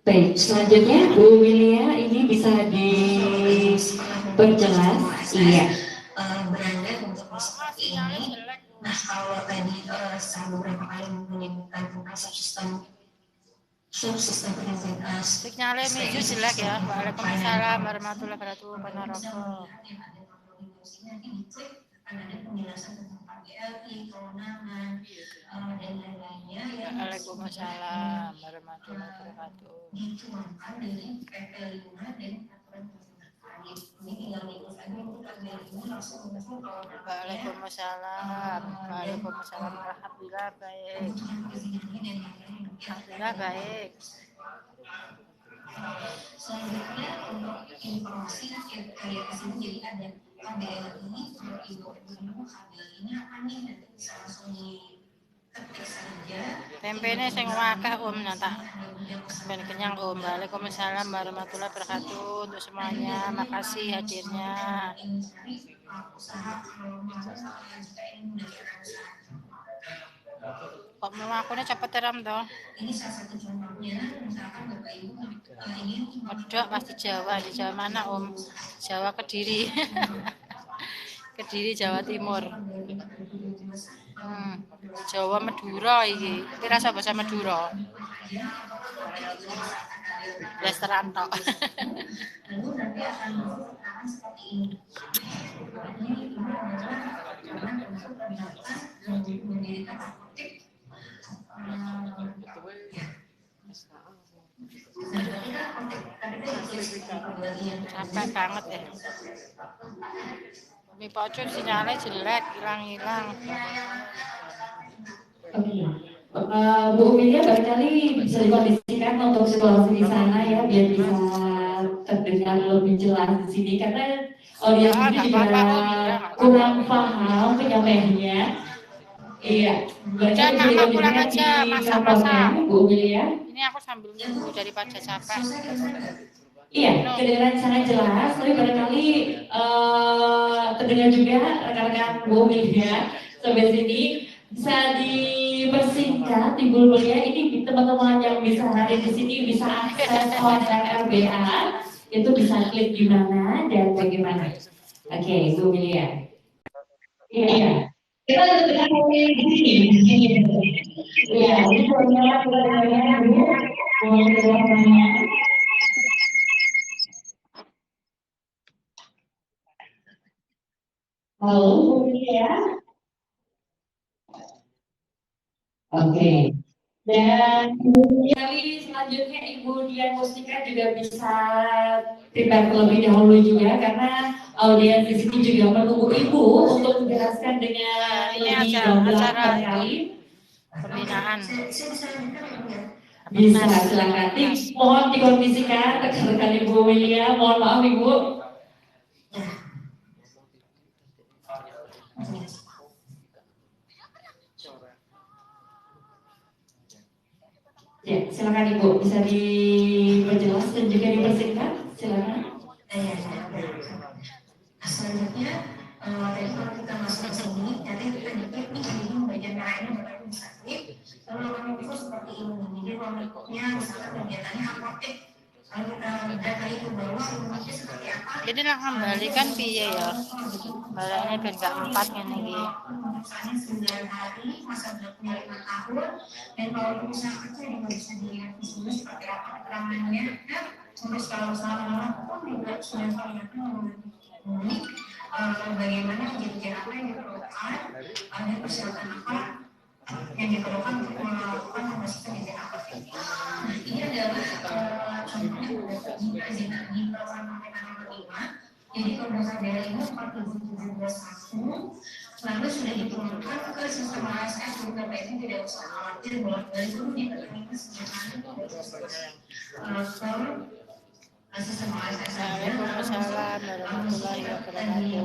Baik, selanjutnya Bu Wilia ini bisa diperjelas. Iya.
Beranda untuk seperti ini. Nah, kalau tadi saya beberapa kali menyebutkan tentang subsistem perizinan.
Sinyalnya menuju jelek ya. Waalaikumsalam warahmatullahi wabarakatuh.
Ada penjelasan tentang KBLI, kewenangan, dan lain-lainnya yang
Waalaikumsalam warahmatullahi wabarakatuh.
dituangkan dari PP 5 dan aturan pemerintah. Ini tinggal ngikut aja untuk KBLI langsung menyusul kewenangannya.
Waalaikumsalam. Waalaikumsalam. Alhamdulillah baik. Alhamdulillah baik.
Selanjutnya untuk informasi kalian kesini jadi ada KBLI, kalau ibu KBLI-nya apa nih, nanti bisa langsung diketik saja.
Tempenya sing wakah nyata. Ben kenyang Waalaikumsalam warahmatullahi wabarakatuh untuk semuanya. Makasih hadirnya. Kok mau akunnya cepet teram toh?
Ini salah satu contohnya, misalkan Bapak Ibu ingin
Medok pasti Jawa. Di Jawa mana Jawa Kediri. Kediri Jawa Timur. Jawa Madura iki. Kira sapa sama Madura? Restoran tok.
lalu nanti akan menggunakan seperti ini. Ini adalah termasuk pendaftar yang mendirikan apotek.
Capek banget ya. Mie pocong sinyalnya jelek, hilang-hilang.
Bu Wilia barangkali bisa dikondisikan untuk situasi di sana ya, biar bisa terdengar lebih jelas di sini, karena audiens ini juga kurang paham penyampaiannya. Iya,
Udah mama pulang aja, masa-masa.
Bu Wilia.
Ini aku sambil nunggu daripada capek.
Iya, kedengaran sangat jelas, tapi barangkali terdengar juga rekan-rekan Bu Wilia sampai sini. Bisa dipersingkat di Bu Wilia, ini teman-teman yang bisa hadir di sini bisa akses konten RBA, itu bisa klik di mana dan bagaimana. Oke, Bu Wilia. Iya. Kita sudah mulai di sini. Iya, ini sebenarnya kita dengarnya Bu. Halo, Bu Wilia. Oke. Dan kali selanjutnya Ibu Dian Mustika juga bisa feedback terlebih dahulu juga, karena audiens di sini juga menunggu Ibu untuk menjelaskan dengan lebih gamblang barangkali.
Pembinaan.
Bisa, silakan. Mohon dikondisikan rekan-rekan Ibu Wilia. Mohon maaf Ibu. Ya, silakan Ibu, bisa diperjelas dan juga dipersingkat, silakan.
Selanjutnya, kalau kita masuk ke sini, nanti kita dikit nih, ini bagian merahnya bakal bisa klik. Lalu ruang lingkup seperti ini, jadi ruang lingkupnya misalkan kegiatannya apotek. Lalu data itu bawah, ruangnya seperti apa?
Jadi lah kembalikan piye ya? Barangnya ben gak empat ngene iki.
Misalnya 9 hari, masa berlakunya 5 tahun, dan kalau usaha kecil juga bisa dilihat di sini seperti apa keterangannya. Terus kalau salah pun juga sudah kelihatan ini bagaimana kejadian apa yang diperlukan, ada persyaratan apa yang diperlukan untuk melakukan pemasukan Jadi kalau KBL ini 4.017 lalu sudah diturunkan ke sistem ASF, Bapak Ibu tidak usah khawatir bolak-balik dulu diterima sebenarnya ke sistem ASF.
Waalaikumsalam warahmatullahi wabarakatuh.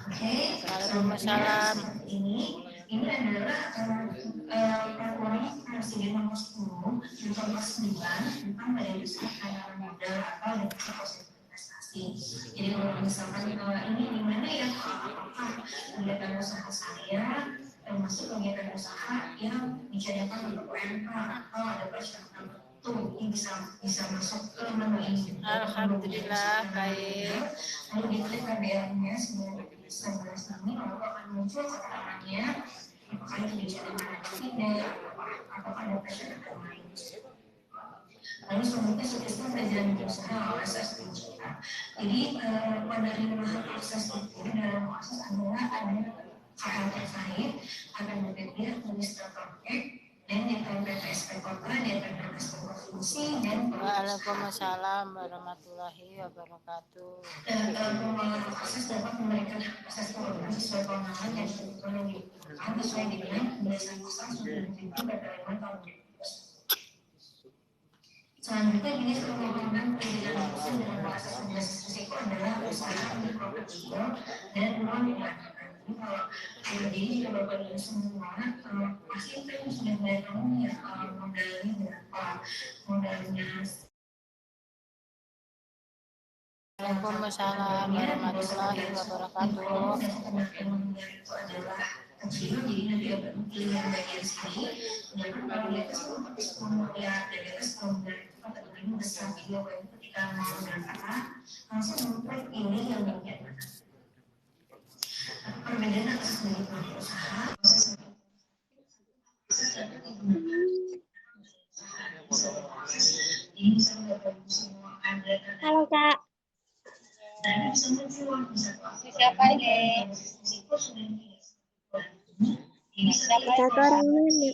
Oke,
Waalaikumsalam.
Ini adalah peraturan Presiden nomor 10 tahun 9 tentang badan usaha penanaman modal atau dan proses investasi. Jadi kalau misalkan ini di mana ya, apakah kegiatan usaha saya termasuk kegiatan usaha yang dicadangkan untuk UMK atau ada persyaratan tertentu yang bisa masuk ke menu ini.
Alhamdulillah baik.
Lalu diklik KBR-nya 19 ini lalu akan muncul keterangannya apakah itu dicadangkan atau tidak, atau ada persyaratan lain. Lalu selanjutnya sukses pembelajaran berusaha OSS digital. Jadi penerima akses itu dalam OSS adalah ada hal terkait akan berbeda administrator dan DPR PSP Kota, DPR PSP Provinsi, dan
Waalaikumsalam warahmatullahi wabarakatuh.
Pengelola akses dapat memberikan akses program sesuai kewenangan dan kebutuhan yang dibutuhkan sesuai dengan kebiasaan usaha sudah ditunjuk pada tahun 2020. Selanjutnya jenis permohonan perizinan usaha dalam akses berbasis risiko adalah usaha mikro kecil dan non-umkm. Jadi jika Bapak Ibu semua pasti kan sudah mulai tahu ya modalnya berapa, modalnya.
Waalaikumsalam warahmatullahi wabarakatuh.
Itu adalah kecil, jadi nanti ada pilihan bagian sini. Dan kalau di atas melihat dari atas kemudian itu besar juga ketika mau berangkat langsung pilih yang bagian mana. Perbedaan atas dari pelaku usaha.
Halo Kak.
Siapa ini?
Kakak orang mana?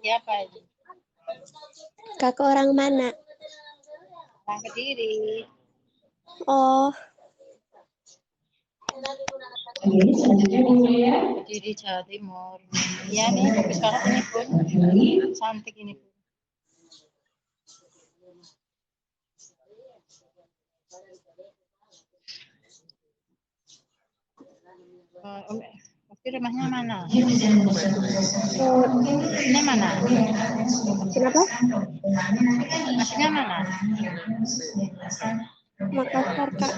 Siapa ini?
Kakak orang mana?
Orang Kediri.
Oh,
Kediri Jawa Timur. Iya nih, bagus banget ini pun. Cantik ini pun. Tapi rumahnya mana? Ini mana?
kenapa?
Masnya mana?
Makassar Kak.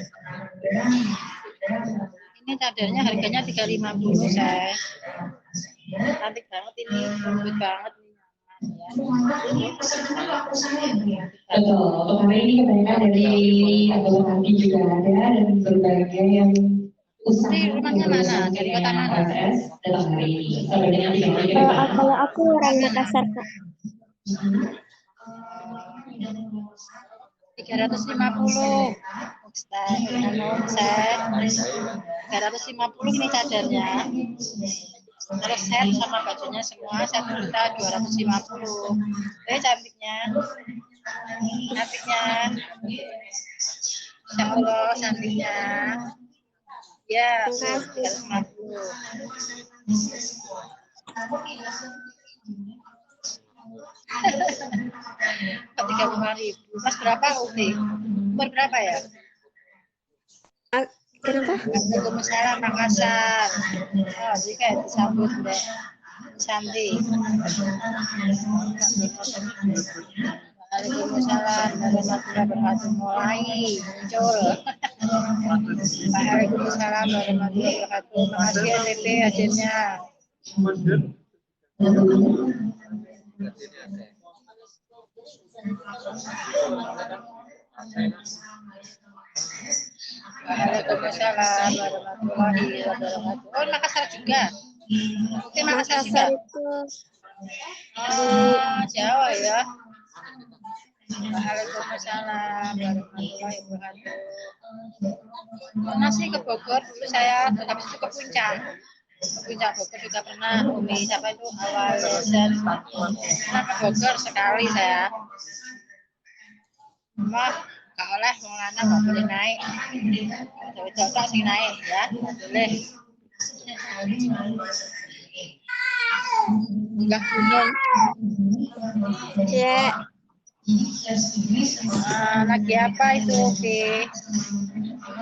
Ini cadarnya harganya 350 saya. Cantik banget ini, lembut banget nih.
Betul, untuk hari ini kebanyakan dari anggota kami juga ada dan berbagai yang usaha
Ini rumahnya mana? Dari kota mana?
OSS datang hari ini. Sampai dengan 3 hari ke depan.
Kalau aku orang Makassar Kak.
350 omset 350 ini cadarnya. Terus set sama bajunya semua 1.250.000. Cantiknya. Cantiknya. Insya Allah cantiknya. Ya, 350. Kok 30.000? Mas berapa Uti? Umur berapa ya?
Kenapa?
Waalaikumsalam Makassar. Oh, jika disambut Mbak Santi. Waalaikumsalam warahmatullahi wabarakatuh. Mulai muncul. Waalaikumsalam warahmatullahi wabarakatuh. Makasih ya TP hadirnya. Waalaikumsalam warahmatullahi wabarakatuh. Oh, Makassar juga. Oke, Makassar juga.
Itu
Oh, Jawa ya. Waalaikumsalam warahmatullahi wabarakatuh. Pernah sih ke Bogor dulu saya, habis itu ke Puncak. puncak Bogor juga pernah. Umi siapa itu awal dan pernah ke Bogor sekali saya. Wah, gak oleh wong lanang gak boleh naik. Cocok sih naik ya, gak boleh. Enggak gunung.
Ya.
Lagi apa itu, Oke?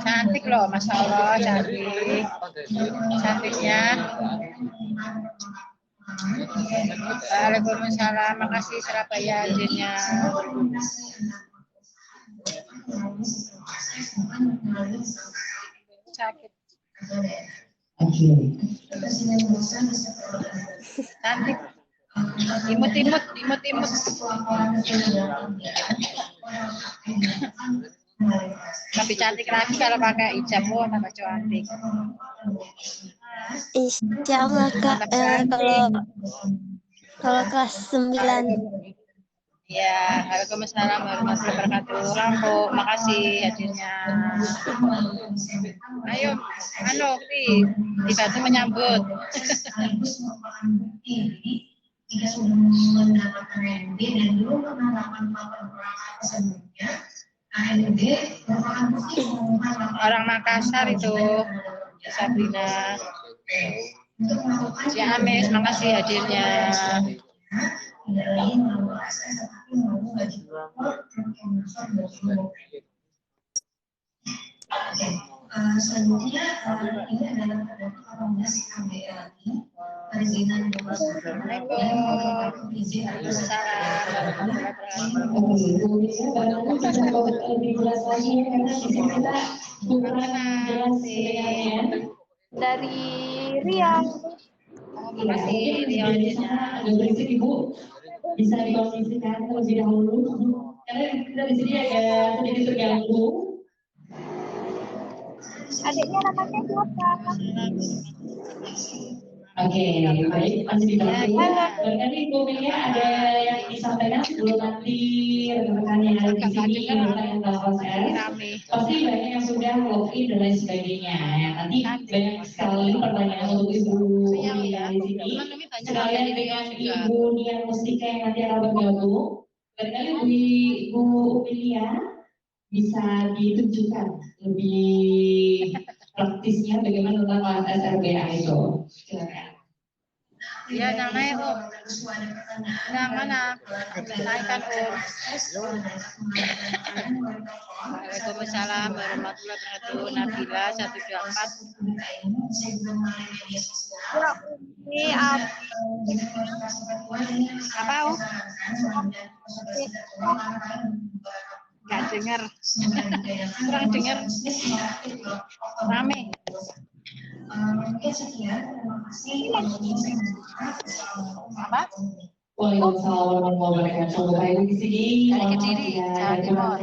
Cantik loh, Masya Allah, cantik. Cantiknya. Waalaikumsalam, makasih Surabaya hadirnya. Sakit. Cantik. Imut-imut. Lebih cantik lagi kalau pakai hijab, tambah cantik.
Insya Allah Kak, kalau kelas 9.
Ya, waalaikumsalam warahmatullahi wabarakatuh. Lampung, makasih hadirnya. Ayo, dibantu menyambut.
Jika sudah mendapatkan AMD dan belum pernah melakukan perbuatan sebelumnya, AMD merupakan bukti
orang Makassar itu, Sabrina. Si Ames, makasih hadirnya.
Tidak lagi melalui akses tetapi melalui baju selanjutnya ini adalah pada rekomendasi KBRI perizinan izin
Dari Riau.
Makasih Riau. Ada berisik Ibu, bisa dikondisikan terlebih dahulu karena kita di sini agak sedikit terganggu.
Adiknya namanya siapa?
Oke, baik, masih dibantu. Barangkali Ibu Melia ada yang disampaikan sebelum nanti rekan-rekan yang ada di sini bertanya tentang konser. Pasti banyak yang sudah login dan lain sebagainya. Ya, nanti banyak sekali pertanyaan untuk Ibu Melia di sini. Sekalian dengan Ibu Nian Mustika yang nanti akan bergabung. Barangkali Ibu Melia bisa ditunjukkan lebih praktisnya bagaimana tentang kelas SRBA itu. Silakan.
Ya, namanya Om. Yang mana? Naikkan Om. Waalaikumsalam warahmatullahi wabarakatuh. Nabila 124.
Ini
Apa Om? Gak dengar. Kurang dengar. Rame.
Mungkin sekian, terima kasih.
Apa?
Waalaikumsalam warahmatullahi wabarakatuh. Baik di sini,
dari Kediri, Jawa Timur.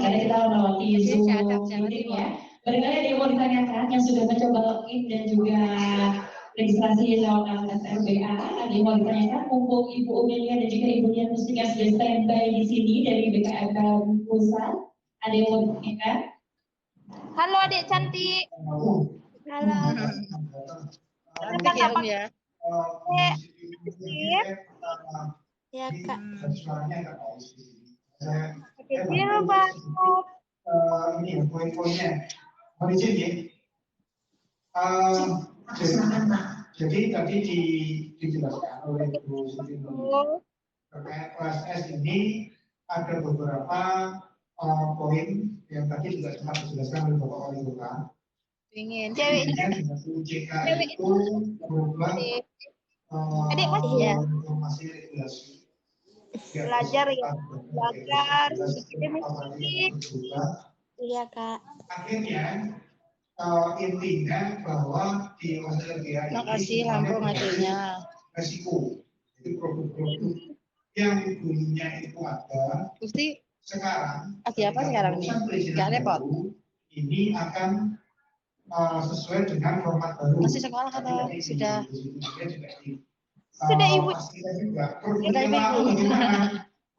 Karena kita melewati Zoom meeting ya. Barangkali ada yang mau ditanyakan yang sudah mencoba login dan juga registrasi lewat SRBA. Ada yang mau ditanyakan, mumpung Ibu Umelia dan juga Ibu Nian Mustika sudah standby di sini dari BKM Pusat. Ada yang mau ditanyakan?
Halo adik cantik. Halo.
Cantik ya Om ya.
Ya Kak.
Kecil banget. Ini poin-poinnya. Mohon izin ya. Jadi tadi dijelaskan oleh Bu Siti terkait kelas S ini ada beberapa poin yang tadi juga sempat dijelaskan oleh Bapak Wali Kota.
Ingin
ceweknya itu berubah informasi regulasi
belajar ya, belajar iya Kak.
Akhirnya intinya bahwa di SRBA ini
makasih Lampung hadirnya
resiko jadi produk-produk yang dulunya itu ada sekarang
nggak repot
ini akan sesuai dengan format baru.
masih sekolah atau sudah?
Sudah Ibu.
Sudah Ibu.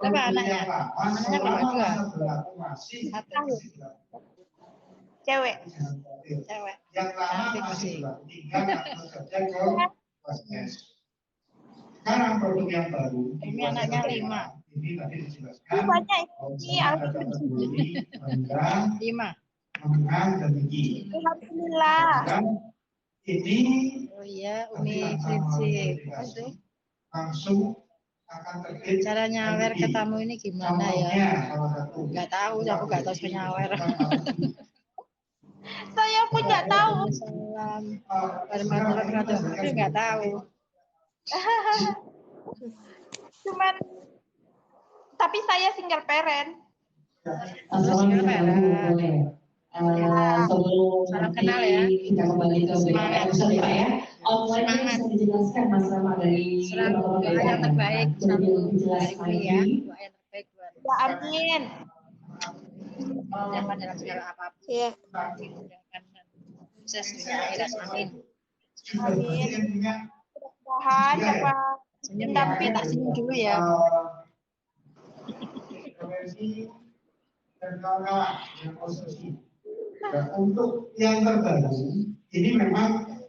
Berapa anaknya? Anaknya berapa? 2. 1.
Cewek.
Cewek.
Yang lama masih tinggal bekerja ke kelas S. Sekarang produk yang baru.
Ini anaknya 5.
Ini tadi dijelaskan.
Ini banyak ini
Ada kategori rendah,
5.
menengah, dan tinggi.
Alhamdulillah.
Dan ini
Oh iya, Umi Prinsip. Itu
langsung akan terbit.
cara nyawer ke tamu ini gimana ya? Nggak tahu, aku nggak tahu cara nyawer.
Saya pun nggak tahu.
Salam warahmatullahi wabarakatuh. Aku nggak tahu.
Cuman tapi saya single parent.
Assalamualaikum. Sebelum
Salam kenal ya.
kita kembali ke BKM Pak ya. Online ini bisa dijelaskan Mas Rama dari
Selamat doa yang terbaik.
jadi lebih jelas
Dari Umi ya.
lagi.
Doa yang terbaik buat
Ya amin.
jangan dalam segala apapun.
Iya.
Dimudahkan dan sukses dunia akhirat. Amin.
Amin. Mudah-mudahan apa
Senyum ya. Tak senyum dulu ya.
Dan kawan-kawan yang konsumsi. Dan untuk yang terbaru, ini memang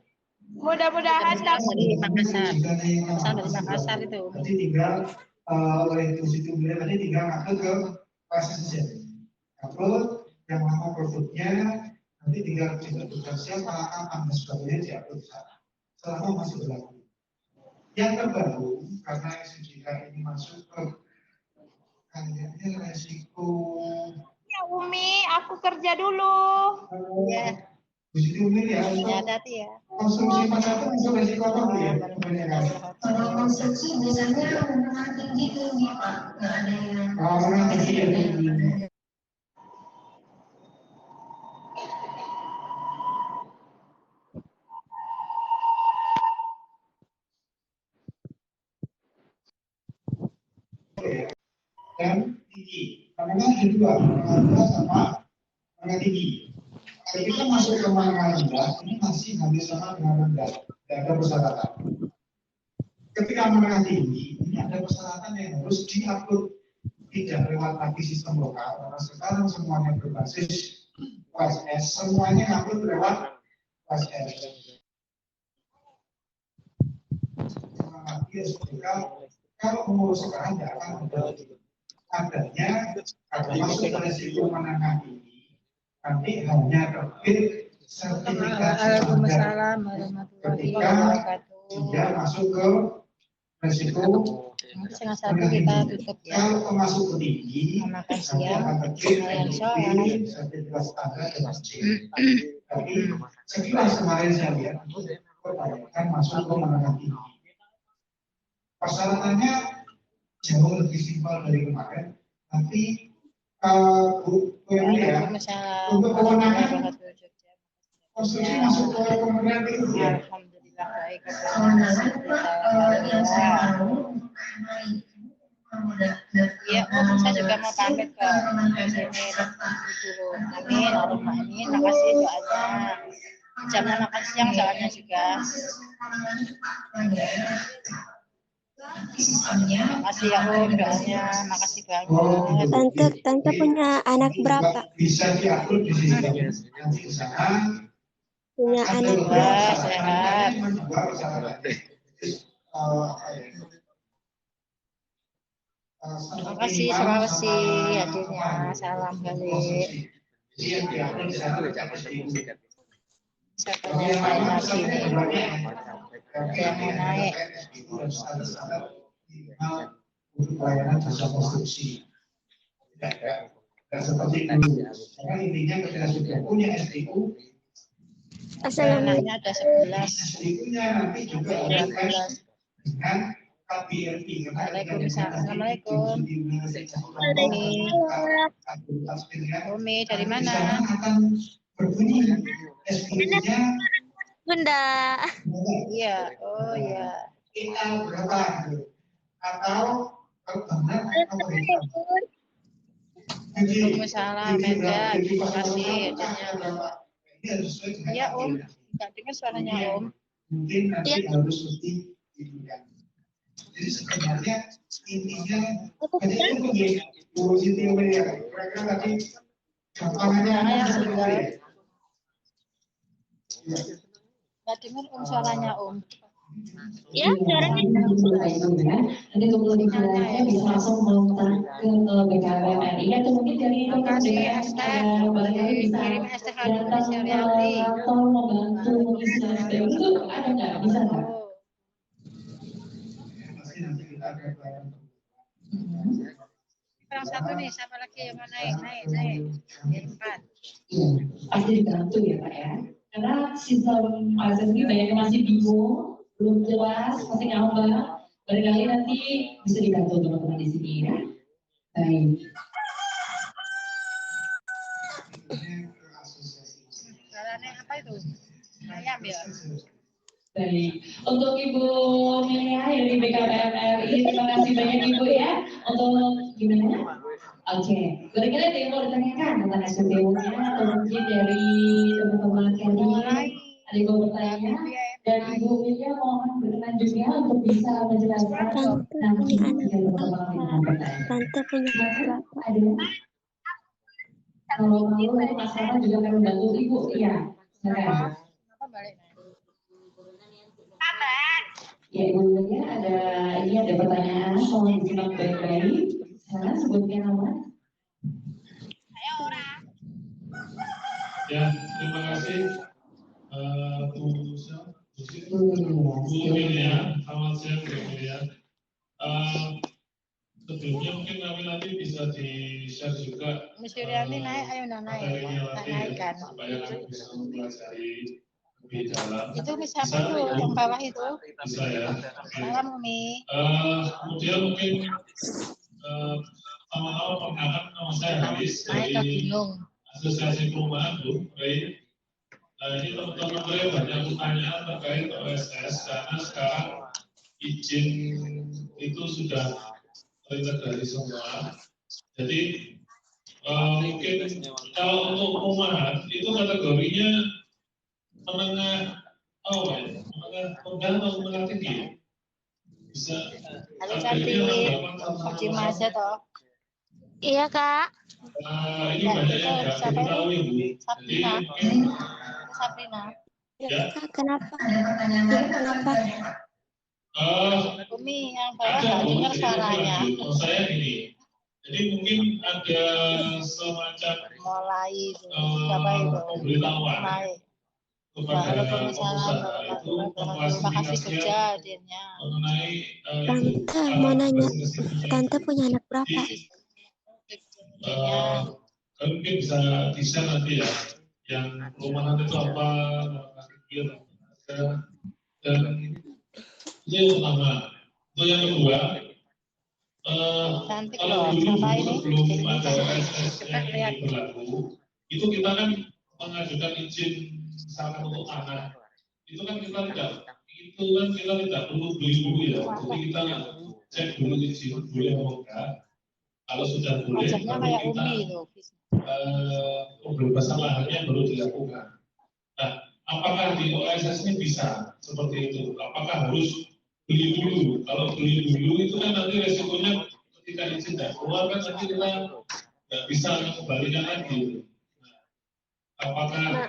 mudah-mudahan
Dari Makassar. Pesan dari Makassar itu.
Tadi tinggal oleh Institut Mulia tadi tinggal ngupload ke proses saja. Upload yang lama produknya, nanti tinggal kita siapa kapan dan sebagainya diupload di sana. Selama masih berlaku. Yang terbaru karena SDK ini masuk ke kayaknya resiko.
ya Umi, aku kerja dulu.
Ya.
Institut Mulia
Ya, hati ya.
konsumsi pada itu masuk resiko apa Bu ya?
Kalau konsumsi biasanya menengah tinggi Pak, nggak ada yang
Menengah tinggi ya. Dan tinggi. Karena kedua, menengah sama menengah tinggi. Kalau kita masuk ke menengah rendah, ini masih hampir sama dengan rendah. Tidak ada persyaratan. Ketika menengah tinggi, ini ada persyaratan yang harus diupload tidak lewat lagi sistem lokal. Karena sekarang semuanya berbasis WSS, semuanya upload lewat WSS. Kalau mengurus sekarang tidak akan ada adanya kalau masuk ke resiko menengah tinggi nanti hanya terbit sertifikat
Waalaikumsalam warahmatullahi
ketika
wabarakatuh.
dia masuk ke resiko
Nanti setengah satu kita tutup ya.
kalau masuk ke tinggi
Terima kasih
nanti
ya.
akan terbit
Yang soal.
sertifikat standar dengan C. Tapi sekilas kemarin saya lihat kebanyakan masuk ke menengah tinggi. Persyaratannya jauh lebih simpel dari kemarin, tapi Bu ya, untuk kewenangan konstruksi masuk ke kementerian itu ya.
Alhamdulillah baik. Iya, saya juga mau pamit ke sini dulu. Amin, Allahumma amin. Makasih doanya. Jamnya makan siang soalnya juga. Makasih ya Om doanya, makasih banget.
Tante punya anak berapa?
Bisa diupload di sini. Nanti di sana
Punya anak
Wah, sehat. Terima kasih Sulawesi hadirnya. Salam balik. Siapa yang lain lagi nih? Yang mau naik?
Untuk pelayanan jasa konstruksi. Dan seperti itu. Karena intinya ketika sudah punya SDU,
Anaknya ada 11.
SDU-nya nanti juga harus dengan KBLI.
Waalaikumsalam. Assalamualaikum. Umi dari mana?
Akan berbunyi SDU-nya
Bunda.
Iya, oh iya.
kita berapa atau kalau benar atau tidak.
Waalaikumsalam, Meda. Terima kasih. Iya Om, nggak dengar suaranya Om.
Mungkin nanti harus lebih diberikan. Jadi sebenarnya intinya hanya itu ya, Bu Siti Umayyah. Kira-kira tadi gampangannya apa sebenarnya?
Nggak dengar suaranya
Ya, suaranya
Nanti untuk lebih jelasnya bisa langsung kontak ke BKPM RI atau mungkin dari BKPM barangkali bisa datang ke kantor membantu mengisi SPU itu ada nggak? Bisa nggak?
Yang satu nih, siapa lagi yang mau naik? Yang 4.
Iya, pasti dibantu ya Pak ya. Karena sistem ASES ini banyak yang masih bingung, belum jelas, masih ngambang. Barangkali nanti bisa dibantu teman-teman di sini ya. Baik.
Jalannya apa itu? Ayam ya?
Baik. Untuk Ibu Melia dari BKPM RI, terima kasih banyak Ibu ya. Untuk gimana? Oke, kira-kira ada yang mau ditanyakan tentang SPBU-nya atau mungkin dari teman-teman kalian ada yang mau bertanya? Dan Ibu Melia mohon berkenan juga untuk bisa menjelaskan nanti yang
Tante punya berapa?
ada. Kalau mau nanti Mas Rama juga akan membantu Ibu, iya. Silakan. Ya Ibu Melia ada pertanyaan, mohon disimak baik-baik. Sana sebutnya nama.
Ya, terima kasih Bu Melia, selamat siang Bu Melia. Sebelumnya mungkin kami nanti bisa di-share juga
Suryani naik, ayo naikkan.
supaya kami bisa mempelajari lebih dalam.
Itu siapa tuh yang bawah itu?
Bisa ya.
Salam Umi.
Kemudian mungkin sama-sama perkenalkan nama saya Haris dari Asosiasi Perumahan Bu Ray. Nah ini teman-teman Ray banyak pertanyaan terkait OSS karena sekarang izin itu sudah terintegrasi semua. Jadi mungkin kalau untuk perumahan itu kategorinya menengah menengah rendah atau menengah tinggi. Bisa.
Halo cantik, aja toh.
Iya Kak.
Ini banyak yang nggak diketahui Bu. Jadi
Sabrina.
Ya.
Kenapa? Kenapa?
Umi yang bawah nggak dengar suaranya.
Saya ini. Jadi mungkin ada semacam
mulai siapa itu?
pemberitahuan kepada pengusaha itu
Terima kasih kerja hadirnya.
mengenai
Tante mau nanya, Tante punya anak berapa?
Mungkin bisa di-share nanti ya, yang perumahan itu apa, dan itu yang pertama. Untuk yang kedua, kalau dulu sebelum ada OSS yang berlaku, itu kita kan mengajukan izin misalkan untuk tanah, itu kan kita tidak perlu beli dulu ya, jadi kita cek dulu izin boleh atau enggak. Kalau sudah boleh, baru kita pembebasan lahannya baru dilakukan. Nah, apakah di OSS ini bisa seperti itu? Apakah harus beli dulu? Kalau beli dulu itu kan nanti resikonya ketika izin tidak keluar kan nanti kita nggak bisa mengembalikan lagi. Nah, apakah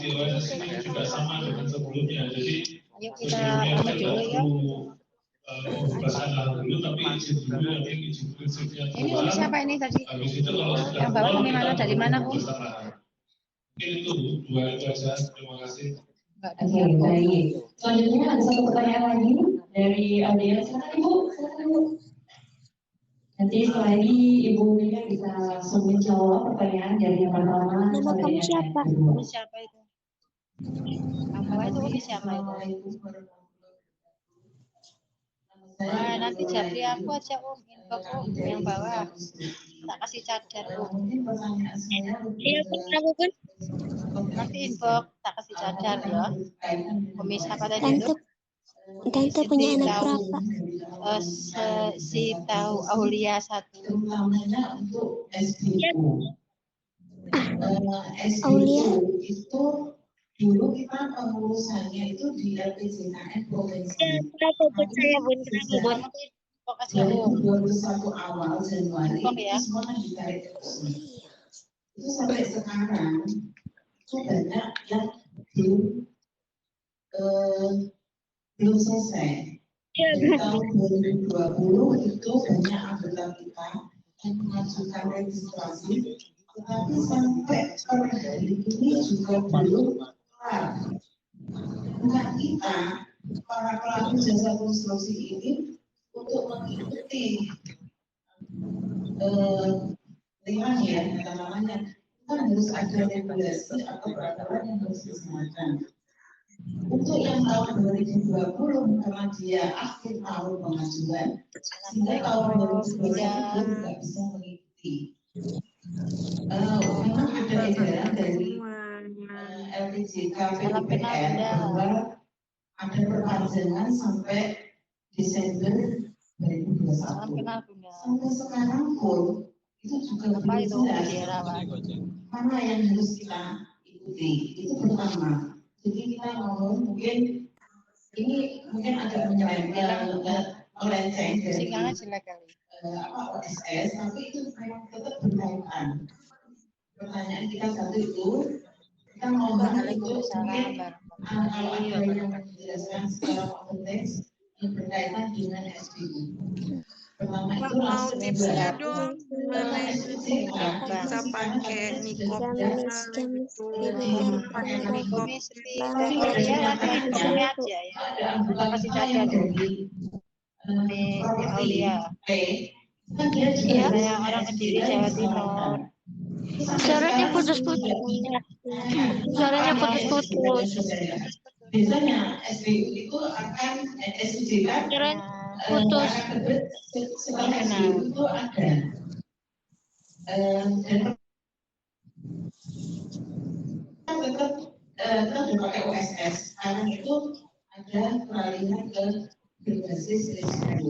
di OSS ini juga sama dengan sebelumnya? Jadi sebelumnya kita tidak perlu pembebasan lahan dulu, tapi izin dulu nanti izin prinsipnya keluar.
Ini siapa ini tadi?
Habis itu kalau sudah
yang bawah ini mana? Dari mana Bu?
Mungkin itu dua itu aja. Terima kasih.
Oke, baik. Selanjutnya ada satu pertanyaan lagi dari audiens. Silakan Ibu, silakan Ibu. Nanti setelah ini Ibu Melia bisa langsung menjawab pertanyaan dari yang pertama.
Nama kamu siapa?
Siapa itu? Yang bawah itu Umi siapa itu? Nah, nanti jadi aku aja inbox yang bawah. Tak kasih cadar
Iya, kenapa Bun?
Nanti inbox tak kasih cadar ya. Umi siapa tadi itu?
Tante punya anak berapa?
Si tahu Aulia 1.
Ya. Aulia
itu dulu kita pengurusannya itu di LPJKN Provinsi.
Kenapa Bun? Saya Bun, kenapa Bun?
2021 awal Januari itu semua ditarik ke sini. Itu sampai sekarang itu banyak yang belum selesai. Dari tahun 2020 itu banyak anggota kita yang mengajukan registrasi, tetapi sampai per hari ini juga belum kelar. Bukan kita, para pelaku jasa konstruksi ini, untuk mengikuti ya, namanya kan harus ada regulasi atau peraturan yang harus disediakan. Untuk yang tahun 2020 karena dia akhir tahun pengajuan, sehingga tahun 2021 tidak bisa mengikuti. Memang ada edaran dari LTJK PUPR bahwa ada perpanjangan sampai Desember 2021. Sampai sekarang pun itu juga belum jelas mana yang harus kita ikuti. Itu pertama. Jadi kita ngomong mungkin ini agak melenceng dari OSS, tapi itu memang tetap berkaitan. Pertanyaan kita satu itu, kita ngomong itu mungkin kalau ada yang menjelaskan secara konteks yang berkaitan dengan SBU. Pertama itu langsung
tipsnya
dong,
bisa pakai
orang Kediri Jawa Timur.
Suaranya putus-putus. Suaranya putus-putus.
Biasanya SBU itu akan SUJ kan
putus.
Setelah SBU itu ada dan tetap dipakai OSS karena itu ada peralihan ke berbasis risiko.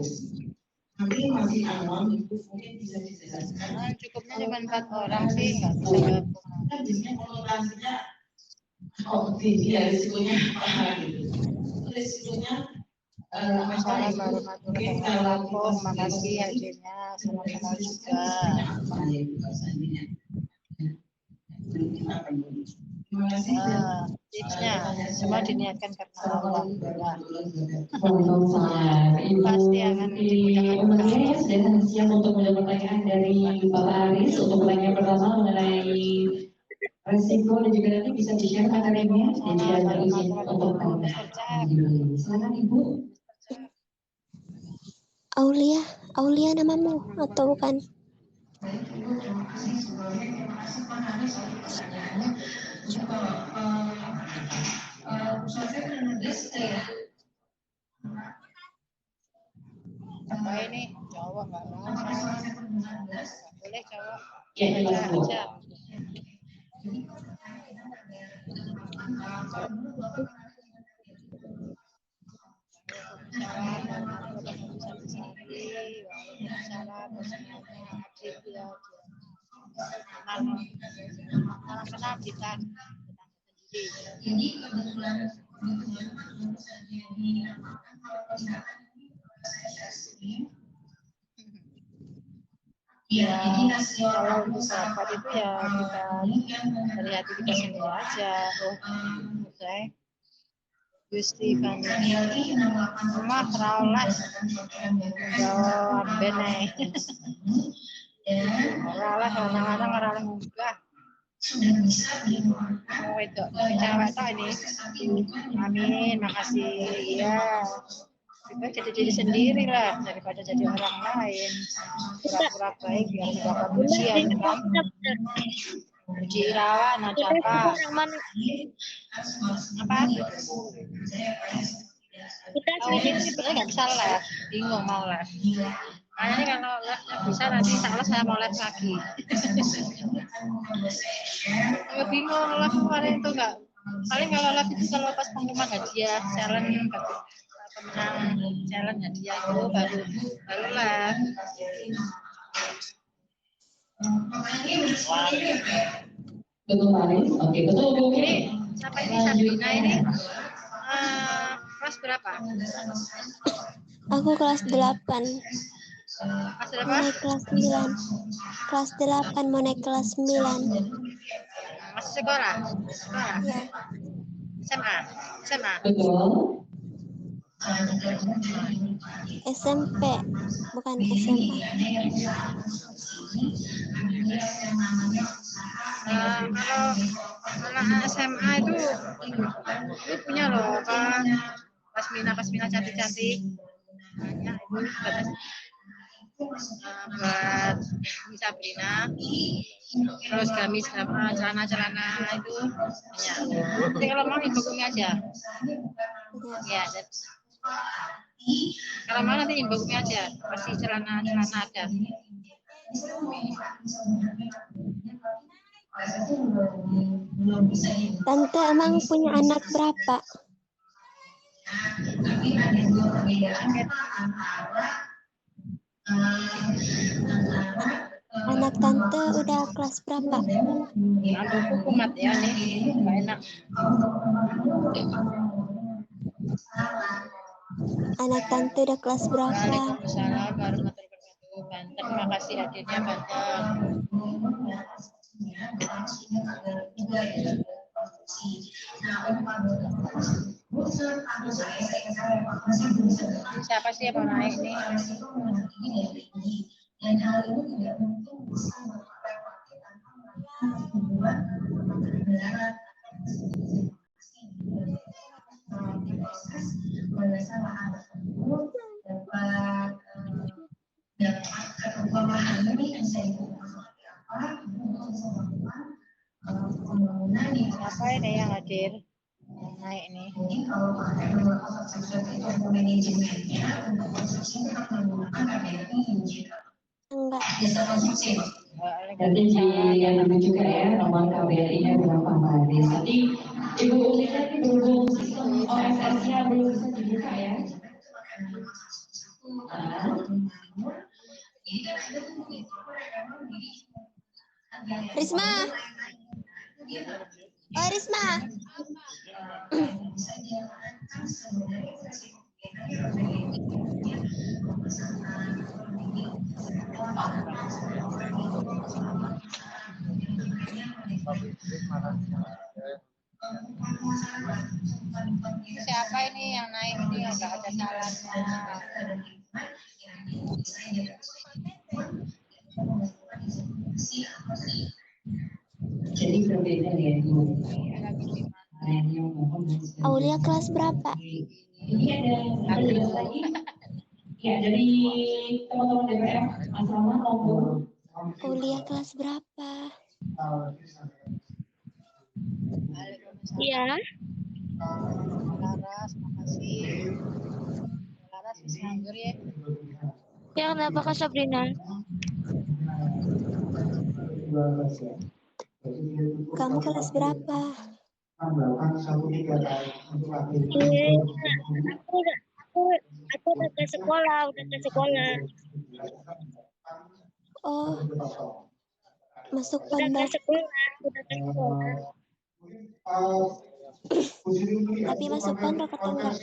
Nanti masih awam itu mungkin bisa dijelaskan.
Cukupnya cuma 4 orang sih, nggak bisa gabung.
Kan biasanya konotasinya tinggi ya risikonya apa gitu. Risikonya
mungkin kalau makasih hadirnya sama-sama juga. Tipsnya semua diniatkan karena Allah. Pasti akan
dimudahkan. Ya, sudah siap untuk menjawab pertanyaan dari Bapak Aris. Untuk pertanyaan pertama mengenai resiko dan juga nanti bisa di-share materinya dan juga ada izin untuk silakan Ibu.
Aulia namamu atau bukan?
Terima kasih Pak Haris untuk pertanyaannya. Saya menulis ya.
Apa ini Jawa nggak boleh Jawa?
Ya, aja.
Kenal kita.
Jadi kebetulan saja dinamakan kalau misalkan
ya, kalau untuk sahabat itu ya kita dari hati kita sendiri aja. Oke. Gusti Kandani rumah terawat jawab benar. Ralah kadang-kadang ralah munggah.
Sudah bisa dikeluarkan.
Oh itu cewek tak ini. Amin, makasih. Iya. Kita jadi diri sendiri lah daripada jadi orang lain. Pura-pura baik biar dapat ujian kan. Uji irawan ada apa? Apa? Kita ini sebenarnya nggak bisa les, bingung mau les. Kayaknya kalau lesnya bisa nanti salah saya mau les lagi. Bingung les kemarin itu nggak. Paling kalau les itu kalau pas pengumuman hadiah challenge pemenang challenge hadiah itu baru les.
Betul Pak Aris? Oke, betul Bu.
Ini siapa ini Sabrina ini? Kelas berapa?
Aku kelas 8.
Kelas berapa?
Mau naik kelas 9. Kelas 8 mau naik kelas 9.
Masih sekolah? Sekolah?
Ya.
SMA. SMA.
Betul.
SMP, bukan SMA.
Nah, kalau anak SMA itu punya loh kan pasmina cantik-cantik banyak itu buat Sabrina, terus gamis celana-celana itu banyak. Tapi kalau mau infokumnya aja ya, kalau mau nanti infokumnya aja, pasti celana-celana ada.
Tante emang punya anak berapa? Anak tante udah kelas berapa?
Aku kumat ya nih, nggak enak.
Anak tante udah kelas berapa?
Waalaikumsalam warahmatullahi wabarakatuh. Banten, makasih hadirnya Banten. Siapa sih yang mau naik nih? Dan hal ini tidak mungkin bisa melewati tanpa membuat negara proses penyelesaian tersebut dapat pemahaman ini yang saya seperti apa untuk bisa melakukan pembangunan di siapa ini yang hadir naik nih. Jadi kalau ada manajemennya untuk konstruksi kita menggunakan KBRI juga.
Enggak.
Nanti dilihat dulu juga ya nomor KBRI-nya berapa baris. Tadi Ibu Uli tadi berhubung sistem OSS-nya belum bisa dibuka ya.
Risma. Oh Risma.
Siapa ini yang naik ini yang nggak ada salahnya?
Jadi berbeda ya Bu.
Aulia kelas berapa?
Ini ada jelas lagi. Ya dari teman-teman DPR asrama maupun
Aulia kelas berapa? Iya.
Laras, makasih. Laras bisa nganggur ya.
Ya kenapa Kak Sabrina? Kamu kelas berapa? Aku udah ke sekolah, Oh, masuk pondok. Tapi masuk pondok atau enggak?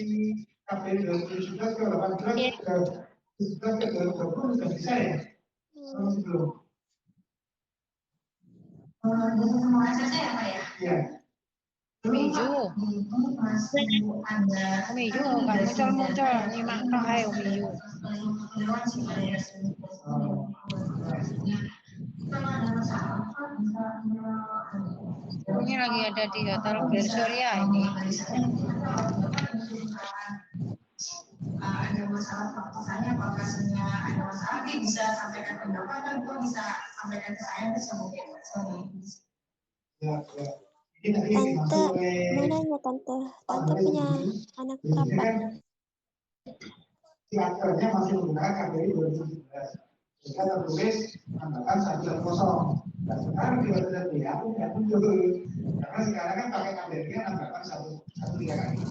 Miju, kan muncul nyimak tok ayo Miju. Ini lagi ada di Hotel Bersuria ini.
Ada masalah proposalnya, aplikasinya ada masalah, dia bisa sampaikan pendapat dan gue bisa sampaikan ke saya bisa mungkin.
Tante, mau nanya tante punya anak berapa?
Si aktornya masih menggunakan KBRI 2017. Sehingga tertulis anggapan 1 dan sekarang di WhatsApp dia aku tidak muncul karena sekarang kan pakai KBRI kan anggapan 1 kali.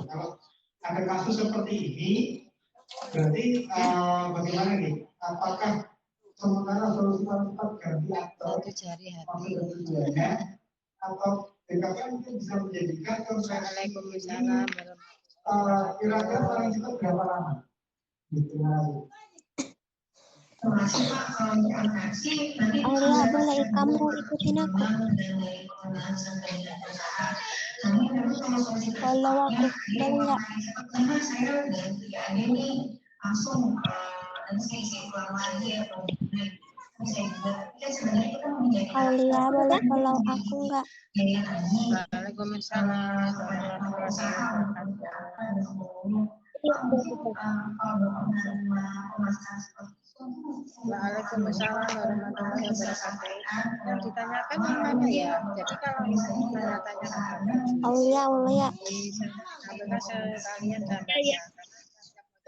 Kalau ada kasus seperti ini, berarti bagaimana nih? Apakah sementara solusi tetap ganti aktor tujuannya atau BKPM mungkin bisa menjadikan konversi ini kira-kira paling cepat berapa lama?
Termasuk Pak kalau untuk konversi nanti
Aulia, boleh kamu ikutin aku?
kami memang kalau solusi
Follow aku, boleh nggak?
karena saya udah tidak ada nih langsung dan saya isi ulang lagi ya saya juga ya sebenarnya kita mau menjadi
Aulia, boleh follow aku nggak?
Waalaikumsalam warahmatullahi wabarakatuh. Waalaikumsalam warahmatullahi wabarakatuh. Yang ditanyakan apa ya? Jadi kalau tanya-tanya
Aulia,
apakah sekalian gambarnya?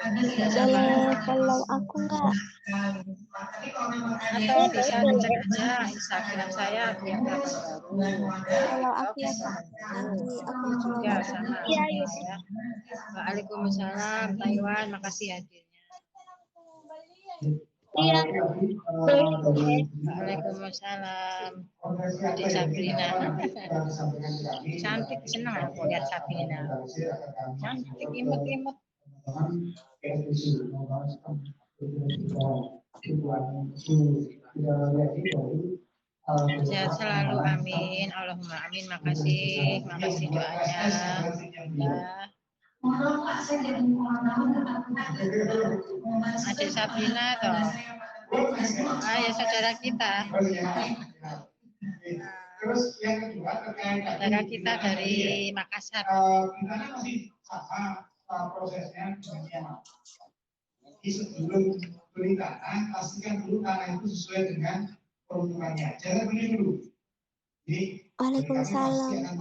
boleh follow aku nggak?
Atau bisa dicek aja Instagram saya yang baru.
Follow aku ya Kak. Nanti aku follow
Ya,
kamu.
sama. Ya. Waalaikumsalam Taiwan, makasih hadirnya.
Iya.
Waalaikumsalam. Adik Sabrina. Cantik, senang aku lihat Sabrina. Cantik, imut-imut. Sehat selalu, amin. Allahumma amin. Makasih doanya. Ya. Adik Sabrina toh. Ya saudara kita. Saudara kita dari Makassar.
Prosesnya sebelum beli tanah, pastikan dulu tanah itu sesuai dengan peruntukannya. Jangan beli dulu. Jadi,
Waalaikumsalam.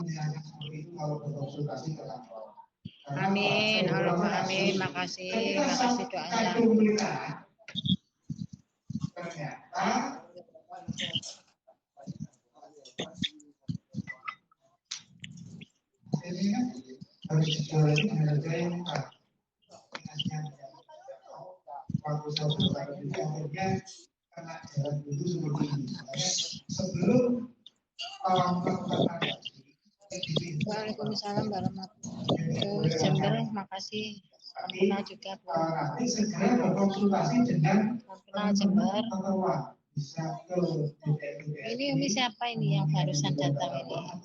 Amin, Allahumma amin. Makasih doanya.
Ternyata ini kan harus dijual lagi dengan harga yang murah. Waktu saya baru juga akhirnya kena jalan dulu seperti ini. Sebelum melakukan transaksi,
Waalaikumsalam warahmatullahi wabarakatuh. Jember, makasih. Sampurna juga Bu.
nanti segera berkonsultasi dengan
Sampurna Jember.
Bisa ke
Ini Umi siapa ini yang barusan datang ini? Oh,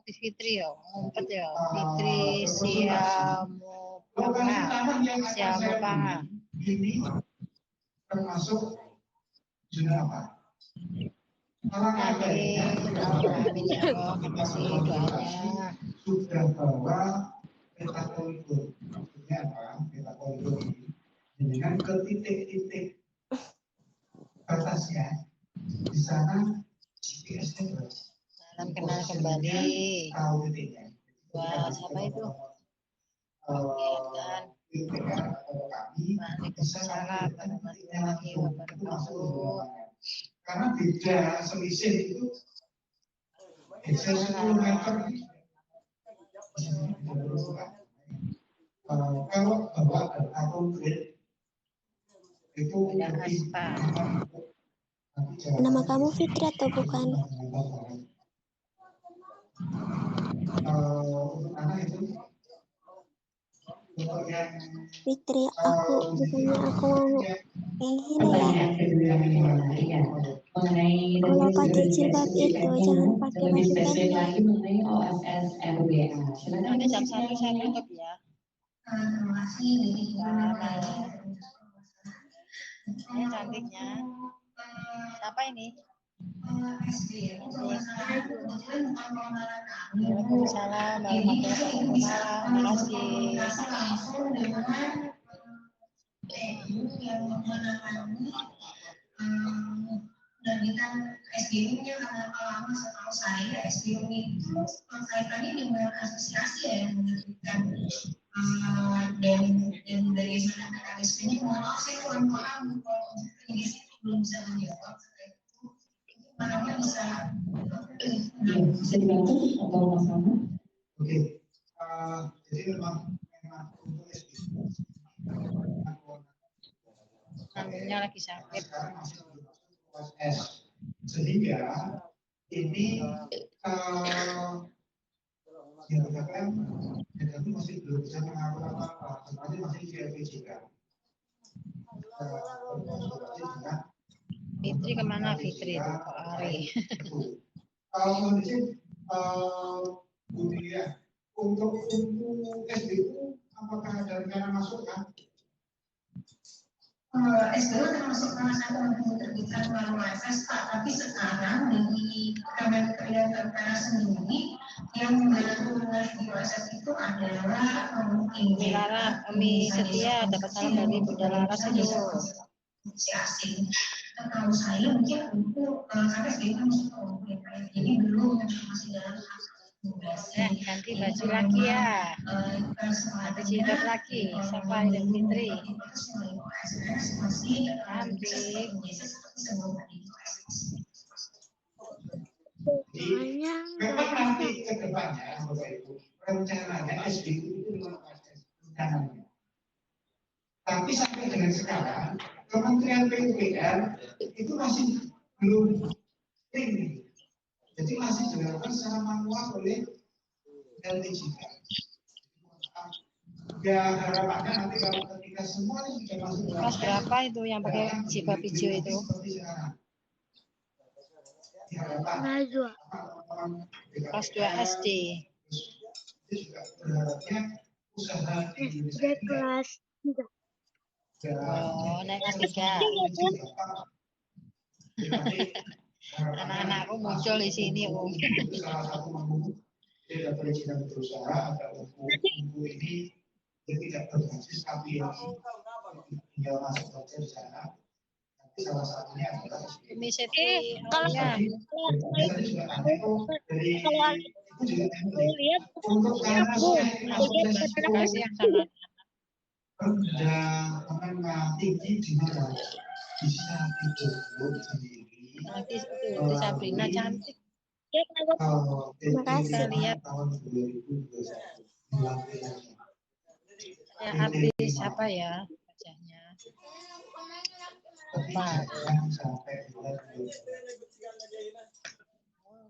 Fitri ya, ngumpet ya. Fitri Siamupanga.
Ini termasuk zona apa?
Amin ya Allah, makasih doanya.
Sudah bawa peta koridor, maksudnya apa? Peta koridor ini dengan ke titik-titik batasnya di sana GPS-nya jelas.
Salam kenal kembali.
Tahu titiknya.
Wah, siapa itu? Kegiatan. Waalaikumsalam warahmatullahi wabarakatuh.
Karena beda selisih itu bisa 10 meter. Kalau bawa data konkret itu lebih.
Nama kamu Fitri atau bukan?
Untuk anak itu
Fitri, aku bukannya aku mau yang ini ya. Kalau pakai jilbab itu jangan pakai baju pendek.
Nanti jam 1 saya tutup ya.
Terima kasih.
Ini cantiknya. Siapa ini? Waalaikumsalam warahmatullahi wabarakatuh.
Dan kita SDM-nya karena lama setahu saya SDM itu kaitannya dengan asosiasi ya yang menerbitkan dan dari sana KSP-nya mohon maaf saya kurang paham kalau ini belum bisa menjawab mana bisa
dibantu atau sama?
Oke, jadi memang untuk SDM
Namanya lagi sakit.
Sehingga ini yang dikatakan itu masih belum bisa mengatur apa-apa, sebenarnya masih di LPJK.
Fitri kemana Fitri itu Kak Ari?
Kondisi dunia untuk SDU apakah ada rencana masuk kan?
SDU termasuk salah satu yang diterbitkan melalui Pak, tapi sekarang dari Kementerian PUPR sendiri yang mengatur di proses itu adalah mungkin
Lara, Umi Setia dapat salam dari Bunda Laras itu.
Asing. Kalau saya mungkin untuk sampai sekarang masih jadi belum masih dalam
ganti baju lagi ya, ganti jilbab lagi, Safa dan Fitri. Cantik.
Memang nanti ke depannya, Bapak Ibu, rencananya SDU itu memang rencananya. Tapi sampai dengan sekarang, Kementerian PUPR itu masih belum tinggi. Jadi masih dilakukan secara manual oleh LTJK. Ya harapannya nanti kalau ketika semuanya sudah masuk
Kelas berapa itu yang pakai jilbab hijau itu? Kelas 2 SD.
Kelas 3.
Oh, naik kelas 3. Anak-anakku muncul di sini, Om.
Salah satu tidak perizinan berusaha ada umum ini tidak berbasis tapi tinggal masuk saja di sana. Nanti salah satunya adalah
Umi Seti, ya.
Lihat
untuk
Kasih yang sama.
rendah menengah tinggi di mana bisa hidup sendiri.
Nanti itu Sabrina cantik.
Terima kasih.
Lihat. Ya habis apa ya wajahnya? Pak.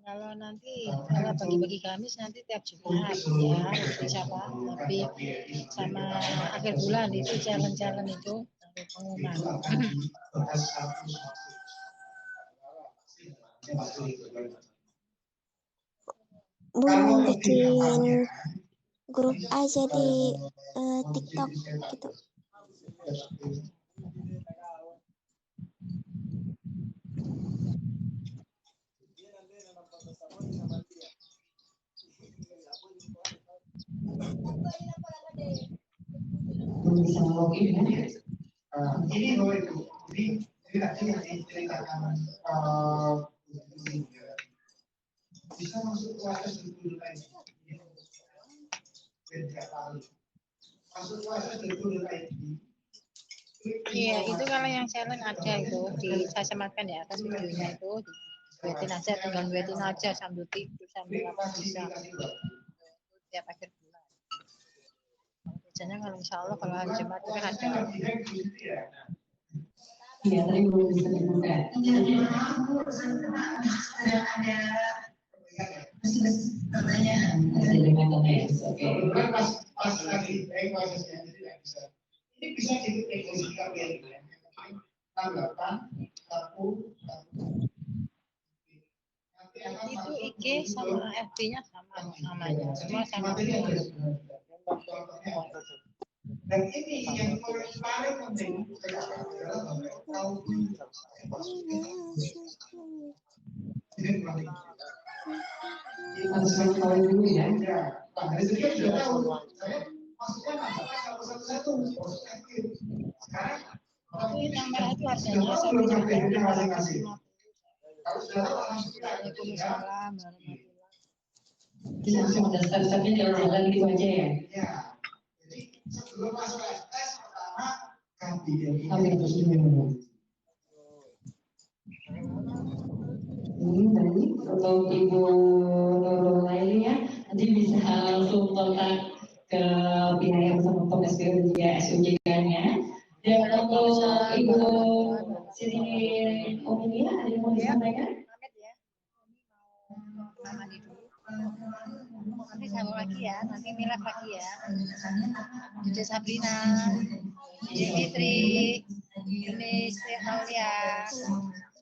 Kalau nanti kalau bagi-bagi Kamis nanti tiap Jumat ya bisa Pak. Tapi sama akhir bulan itu challenge itu pengumuman.
Belum bikin grup aja di TikTok gitu.
Ini loh itu. Jadi tadi yang diceritakan bisa masuk proses dulu lagi. Masuk proses dulu lagi.
Iya, itu kalau yang challenge ada itu saya sematkan ya atas videonya itu duetin aja, tinggal duetin aja sambil tidur sambil apa bisa tiap akhir bulan. Biasanya kalau insya Allah kalau hari Jumat itu kan ada.
Iya, tapi belum bisa dibuka.
Pas lagi prosesnya tidak bisa. Ini bisa dikondisikan ya. Tanggapan satu.
Itu IG sama FB-nya sama namanya, semua sama.
Dan ini yang paling penting adalah tahu
Harus tahu dulu ya.
Dari segi sudah tahu, saya masukkan satu-satu. Sekarang
Yang merah itu harganya satu juta
masing-masing. Kalau sudah tahu langsung
Waalaikumsalam warahmatullahi.
Jadi langsung ada step-stepnya jalan gitu aja ya.
Ya, jadi sebelum masuk tes pertama ganti dari
Ini tadi untuk Ibu Nurul Laili ya, nanti bisa langsung kontak ke pihak yang bersama POM SPO dan juga SUJK-nya. Dan untuk Ibu Siti Omilia, ada yang mau disampaikan?
Pamit ya. Mau mandi dulu. Nanti sambung lagi ya, nanti milad lagi ya. Jujur Sabrina. Fitri, ini Sri Haulia.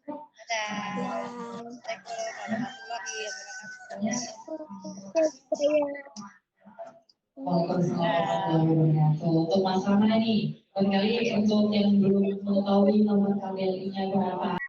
Dadah.
Waalaikumsalam warahmatullahi wabarakatuh. Untuk Mas Rama nih, barangkali untuk yang belum mengetahui nomor KBLI-nya berapa?